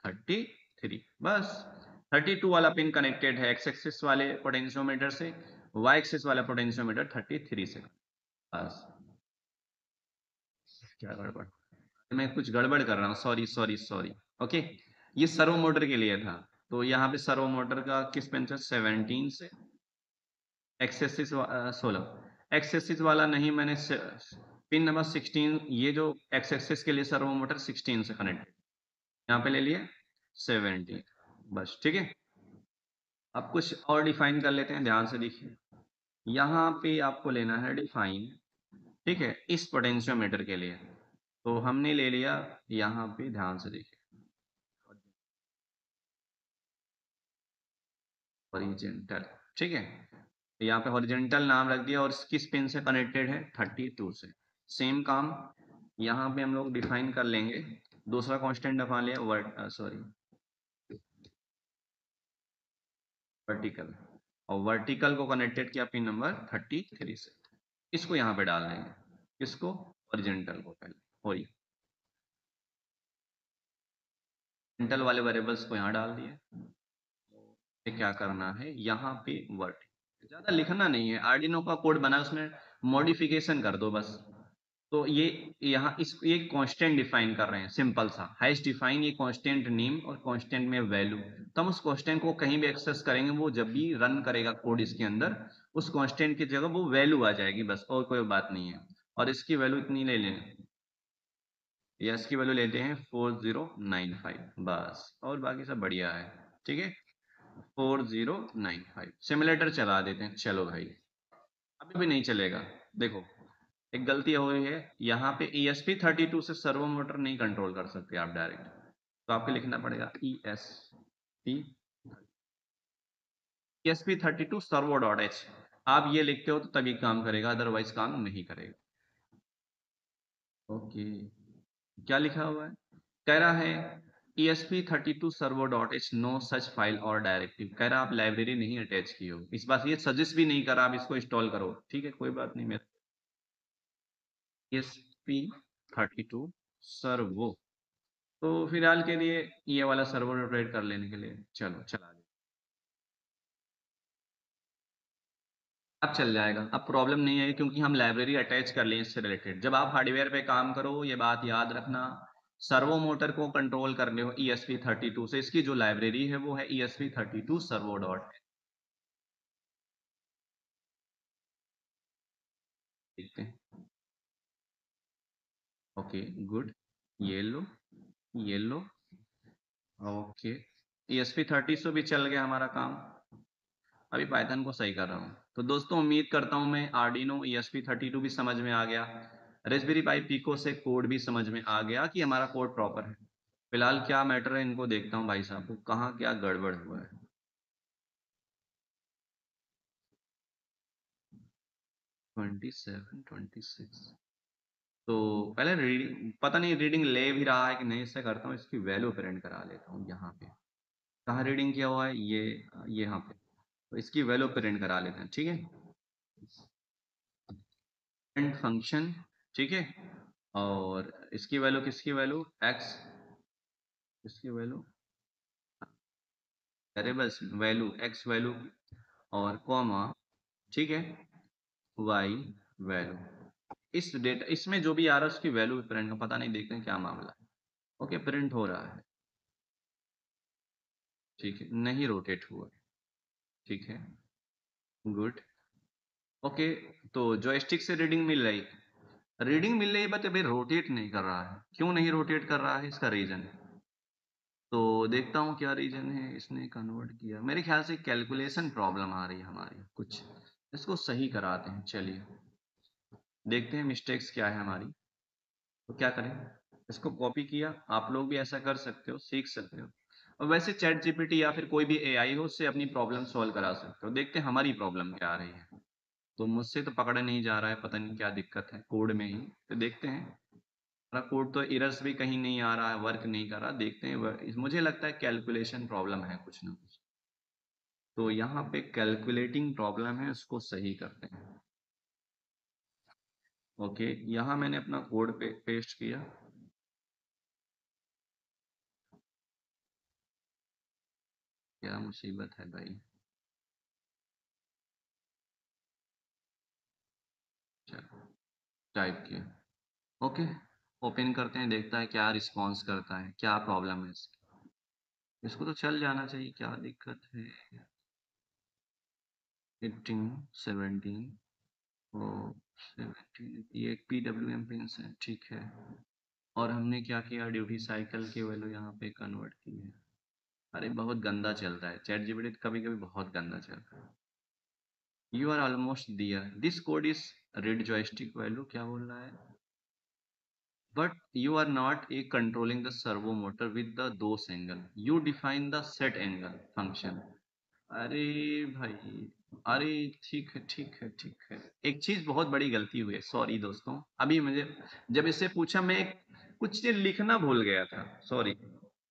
33, बस। 32 वाला पिन कनेक्टेड है x एक्सिस वाले पोटेंशियोमीटर से, y एक्सिस वाला पोटेंशियोमीटर 33 से, बस। क्या गड़बड़, मैं कुछ गड़बड़ कर रहा हूँ, सॉरी सॉरी सॉरी। ओके, ये सर्वो मोटर के लिए था। तो यहाँ पे सर्वो मोटर का किस पिन से, 17 से, एक्सेसिस 16, एक्सेसिस वाला नहीं मैंने पिन नंबर 16, ये जो एक्स एक्सिस के लिए सर्वो मोटर 16 से कनेक्टेड, यहाँ पे ले लिए 70, बस ठीक है। अब कुछ और डिफाइन कर लेते हैं, ध्यान से देखिए। यहाँ पे आपको लेना है डिफाइन, ठीक है, इस पोटेंशियोमीटर के लिए। तो हमने ले लिया यहाँ पे, ध्यान से देखिए, हॉरिजेंटल, ठीक है। तो यहाँ पे हॉरिजेंटल नाम रख दिया और किस पिन से कनेक्टेड है, 32 से। सेम काम यहाँ पे हम लोग डिफाइन कर लेंगे, दूसरा कांस्टेंट दफा लिया, वर्टिकल, और वर्टिकल को कनेक्टेड किया पिन नंबर 33 से। इसको यहाँ पे डाल देंगे, इसको हॉरिजेंटल को पहले, हॉरिजेंटल वाले वेरिएबल्स को यहाँ डाल दिए। ये क्या करना है, यहाँ पे वर्ड, ज्यादा लिखना नहीं है, आर्डिनो का कोड बना उसमें मॉडिफिकेशन कर दो बस। तो ये यहाँ इस ये कांस्टेंट डिफाइन कर रहे हैं, सिंपल सा हैश डिफाइन, ये कांस्टेंट नेम और कांस्टेंट में वैल्यू। तो हम उस कांस्टेंट को कहीं भी एक्सेस करेंगे, वो जब भी रन करेगा कोड इसके अंदर, उस कांस्टेंट की जगह वो वैल्यू आ जाएगी, बस और कोई बात नहीं है। और इसकी वैल्यू इतनी ले लें, या इसकी वैल्यू लेते हैं 4095, बस, और बाकी सब बढ़िया है, ठीक है। 4095 सिमुलेटर चला देते हैं, चलो भाई। अभी भी नहीं चलेगा, देखो एक गलती हो गई है, यहाँ पे ESP32 से सर्वो मोटर नहीं कंट्रोल कर सकते आप डायरेक्ट, तो आपको लिखना पड़ेगा ESP32 सर्वो डॉट एच। आप ये लिखते हो तो तभी काम करेगा, अदरवाइज काम नहीं करेगा। ओके, क्या लिखा हुआ है, कह रहा है ESP32 servo dot h no such file और डायरेक्टिव, कह रहा आप लाइब्रेरी नहीं अटैच की हो, इस बात ये सजेस्ट भी नहीं करा आप इसको इंस्टॉल करो, ठीक है, कोई बात नहीं। मेरा ESP32 सर्वो, तो फिलहाल के लिए ये वाला सर्वर ऑपरेट कर लेने के लिए चलो चला दे। अब चल जाएगा, अब प्रॉब्लम नहीं है, क्योंकि हम लाइब्रेरी अटैच कर लें इससे रिलेटेड। जब आप हार्डवेयर पे काम करो, ये बात याद रखना, सर्वो मोटर को कंट्रोल करने हो ESP32 से, इसकी जो लाइब्रेरी है वो है ESP32 सर्वो डॉट। देखते हैं, ओके गुड, ये लो, ये लो, ओके, ESP30 से भी चल गया हमारा काम। अभी पाइथन को सही कर रहा हूँ। तो दोस्तों उम्मीद करता हूँ मैं आर्डिनो ESP32 भी समझ में आ गया, रेस्पबेरी पाई पिको से कोड भी समझ में आ गया कि हमारा कोड प्रॉपर है। फिलहाल क्या मैटर है, इनको देखता हूँ भाई साहब को, कहाँ क्या गड़बड़ हुआ है। 27 26, तो पहले रीडिंग, पता नहीं रीडिंग ले भी रहा है कि नहीं, इससे करता हूँ इसकी वैल्यू प्रिंट करा लेता हूँ यहाँ पे। कहाँ रीडिंग किया हुआ है, ये यहाँ पे, तो इसकी वैल्यू प्रिंट करा लेते हैं, ठीक है। प्रिंट फंक्शन, ठीक है, और इसकी वैल्यू, किसकी वैल्यू, एक्स, इसकी value, variables value, x value, और कॉमा, ठीक है, वाई वैल्यू। इस डेटा, इसमें जो भी आ रहा है उसकी वैल्यू प्रिंट का, पता नहीं, देखते हैं क्या मामला है। ओके, प्रिंट हो रहा है, ठीक है, नहीं रोटेट हुआ, ठीक है, गुड, ओके। तो जॉयस्टिक से रीडिंग मिल रही, रीडिंग मिल रही है, बट अभी रोटेट नहीं कर रहा है, क्यों नहीं रोटेट कर रहा है, इसका रीजन है। तो देखता हूँ क्या रीजन है, इसने कन्वर्ट किया, मेरे ख्याल से कैलकुलेशन प्रॉब्लम आ रही है हमारी कुछ, इसको सही कराते हैं, चलिए देखते हैं मिस्टेक्स क्या है हमारी। तो क्या करें, इसको कॉपी किया, आप लोग भी ऐसा कर सकते हो, सीख सकते हो। और वैसे चैट जीपीटी या फिर कोई भी एआई हो, उससे अपनी प्रॉब्लम सॉल्व करा सकते हो। देखते हैं हमारी प्रॉब्लम क्या आ रही है। तो मुझसे तो पकड़ा नहीं जा रहा है, पता नहीं क्या दिक्कत है कोड में ही, तो देखते हैं। हमारा कोड तो एरर्स भी कहीं नहीं आ रहा है, वर्क नहीं कर रहा, देखते हैं। मुझे लगता है कैलकुलेशन प्रॉब्लम है कुछ ना कुछ, तो यहाँ पे कैलकुलेटिंग प्रॉब्लम है, उसको सही करते हैं। ओके, यहाँ मैंने अपना कोड पे पेस्ट किया, क्या मुसीबत है भाई, चलो टाइप किया, ओके, ओपन करते हैं, देखता है क्या रिस्पॉन्स करता है, क्या प्रॉब्लम है इसकी। इसको तो चल जाना चाहिए, क्या दिक्कत है। 18 17, तो 17 ये PWM पिंस है, ठीक है। और हमने क्या किया, ड्यूटी साइकिल की वैल्यू यहाँ पे कन्वर्ट की है। अरे बहुत गंदा चलता है चैट जीपीटी, कभी कभी बहुत गंदा चलता है। You are almost there, this code is read joystick value, क्या बोल रहा है, but you are not a controlling the servo motor with the dose angle, you define the set angle function। अरे भाई, अरे ठीक है ठीक है ठीक है, एक चीज बहुत बड़ी गलती हुई है, सॉरी दोस्तों। अभी मुझे जब इससे पूछा मैं कुछ चीज लिखना भूल गया था, सॉरी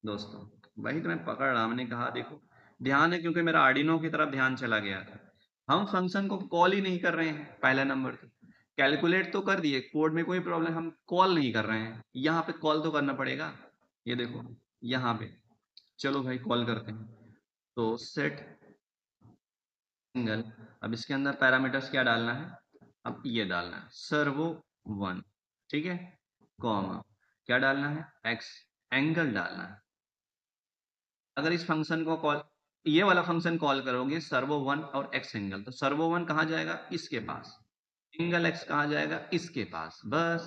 दोस्तों। वही तो मैं पकड़ रहा, मैंने कहा देखो ध्यान है, क्योंकि मेरा आर्डिनो की तरफ ध्यान चला गया था। हम फंक्शन को कॉल ही नहीं कर रहे हैं, पहला नंबर तो कैलकुलेट तो कर दिए, कोड में कोई प्रॉब्लम, हम कॉल नहीं कर रहे हैं, यहाँ पे कॉल तो करना पड़ेगा। ये देखो यहाँ पे, चलो भाई कॉल करते हैं। तो सेट एंगल, अब इसके अंदर पैरामीटर्स क्या डालना है, अब ये डालना है सर्वो 1, ठीक है, कॉमा क्या डालना है, एक्स एंगल डालना है। अगर इस फंक्शन को कॉल, ये वाला फंक्शन कॉल करोगे सर्वो 1 और एक्स एंगल, तो सर्वो 1 कहाँ जाएगा, इसके पास, एंगल एक्स कहाँ जाएगा, इसके पास, बस।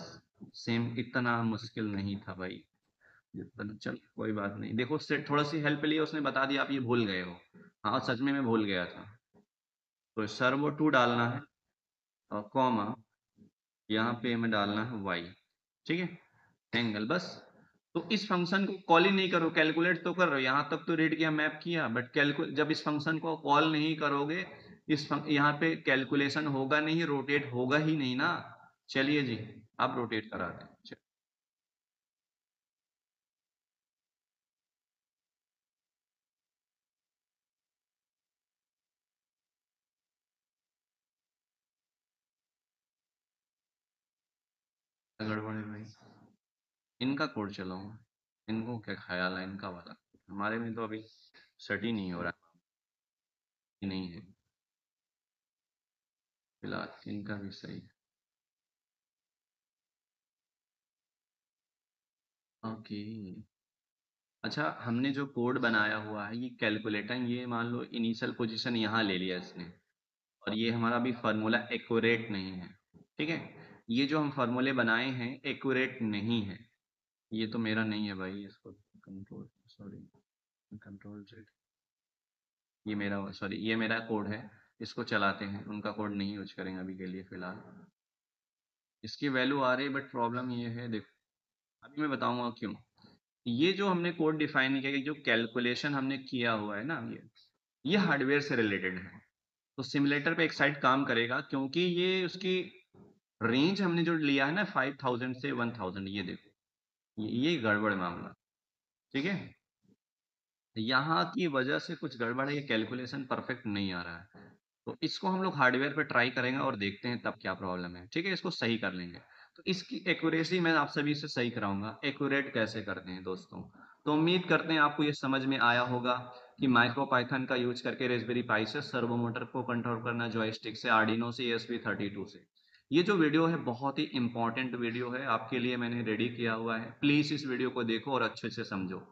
सेम, इतना मुश्किल नहीं था भाई, जितना, चल कोई बात नहीं। देखो से थोड़ा सी हेल्प लिया उसने, बता दिया, आप ये भूल गए हो। हाँ सच में मैं भूल गया था। तो सर्वो 2 डालना है और कॉमा यहाँ पे हमें डालना है वाई, ठीक है, एंगल, बस। तो इस फंक्शन को कॉल ही नहीं करो, कैलकुलेट तो कर रहे हो, यहाँ तक तो रीड किया, मैप किया, बट कैलकुलेट जब इस फंक्शन को कॉल नहीं करोगे, यहाँ पे कैलकुलेशन होगा नहीं, रोटेट होगा ही नहीं ना। चलिए जी, आप रोटेट करा दें। गड़बड़ है भाई, इनका कोड चलाऊं, इनको क्या ख्याल है इनका वाला, हमारे में तो अभी सेट ही नहीं हो रहा है, नहीं है फिलहाल, इनका भी सही है। ओके, अच्छा हमने जो कोड बनाया हुआ है, ये कैलकुलेटर, ये मान लो इनिशियल पोजीशन यहाँ ले लिया इसने, और ये हमारा भी फार्मूला एक्यूरेट नहीं है, ठीक है। ये जो हम फार्मूले बनाए हैं एक्यूरेट नहीं है, ये तो मेरा नहीं है भाई, इसको कंट्रोल, सॉरी, कंट्रोल जेड, ये मेरा, सॉरी ये मेरा कोड है, इसको चलाते हैं, उनका कोड नहीं यूज करेंगे अभी के लिए फिलहाल। इसकी वैल्यू आ रही है, बट प्रॉब्लम ये है, देखो अभी मैं बताऊंगा क्यों। ये जो हमने कोड डिफाइन किया, जो कैलकुलेशन हमने किया हुआ है ना, ये हार्डवेयर से रिलेटेड है। तो सिमुलेटर पे एक साइड काम करेगा, क्योंकि ये उसकी रेंज हमने जो लिया है ना 5000 से 1000, ये देखो ये गड़बड़ मामला, ठीक है। यहाँ की वजह से कुछ गड़बड़ है, ये कैलकुलेशन परफेक्ट नहीं आ रहा है। तो इसको हम लोग हार्डवेयर पे ट्राई करेंगे और देखते हैं तब क्या प्रॉब्लम है, ठीक है, इसको सही कर लेंगे। तो इसकी एक्यूरेसी मैं आप सभी से सही कराऊंगा, एक्यूरेट कैसे करते हैं दोस्तों। तो उम्मीद करते हैं आपको ये समझ में आया होगा कि माइक्रो पाइथन का यूज करके रेस्पबेरी पाई से सर्वो मोटर को कंट्रोल करना, जॉयस्टिक से, आर्डिनो से, ESP32 से। ये जो वीडियो है बहुत ही इंपॉर्टेंट वीडियो है, आपके लिए मैंने रेडी किया हुआ है, प्लीज इस वीडियो को देखो और अच्छे से समझो।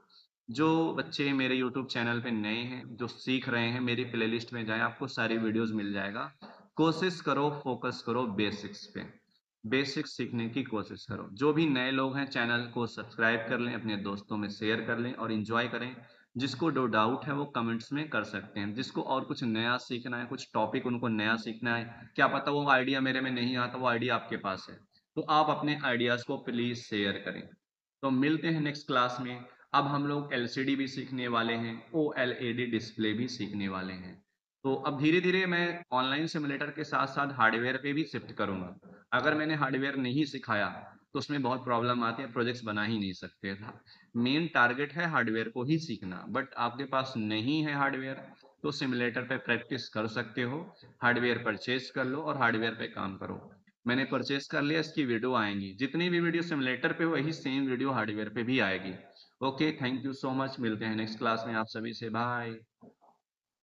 जो बच्चे मेरे यूट्यूब चैनल पे नए हैं, जो सीख रहे हैं, मेरी प्लेलिस्ट में जाएं, आपको सारी वीडियोस मिल जाएगा। कोशिश करो, फोकस करो बेसिक्स पे, बेसिक्स सीखने की कोशिश करो। जो भी नए लोग हैं चैनल को सब्सक्राइब कर लें, अपने दोस्तों में शेयर कर लें और इन्जॉय करें। जिसको डो डाउट है वो कमेंट्स में कर सकते हैं, जिसको और कुछ नया सीखना है, कुछ टॉपिक उनको नया सीखना है, क्या पता वो आइडिया मेरे में नहीं आता, वो आइडिया आपके पास है, तो आप अपने आइडियाज को प्लीज शेयर करें। तो मिलते हैं नेक्स्ट क्लास में। अब हम लोग एलसीडी भी सीखने वाले हैं, ओएलईडी डिस्प्ले भी सीखने वाले हैं। तो अब धीरे धीरे मैं ऑनलाइन सिमुलेटर के साथ साथ हार्डवेयर पे भी शिफ्ट करूंगा। अगर मैंने हार्डवेयर नहीं सिखाया तो उसमें बहुत प्रॉब्लम आती है, प्रोजेक्ट्स बना ही नहीं सकते था। मेन टारगेट है हार्डवेयर को ही सीखना, बट आपके पास नहीं है हार्डवेयर, तो सिमुलेटर पे प्रैक्टिस कर सकते हो, हार्डवेयर परचेज कर लो और हार्डवेयर पे काम करो। मैंने परचेज कर लिया, इसकी वीडियो आएंगी, जितनी भी वीडियो सिमुलेटर पे वही सेम वीडियो हार्डवेयर पे भी आएगी। Okay, thank you so much, मिलते हैं नेक्स्ट क्लास में आप सभी से, बाय।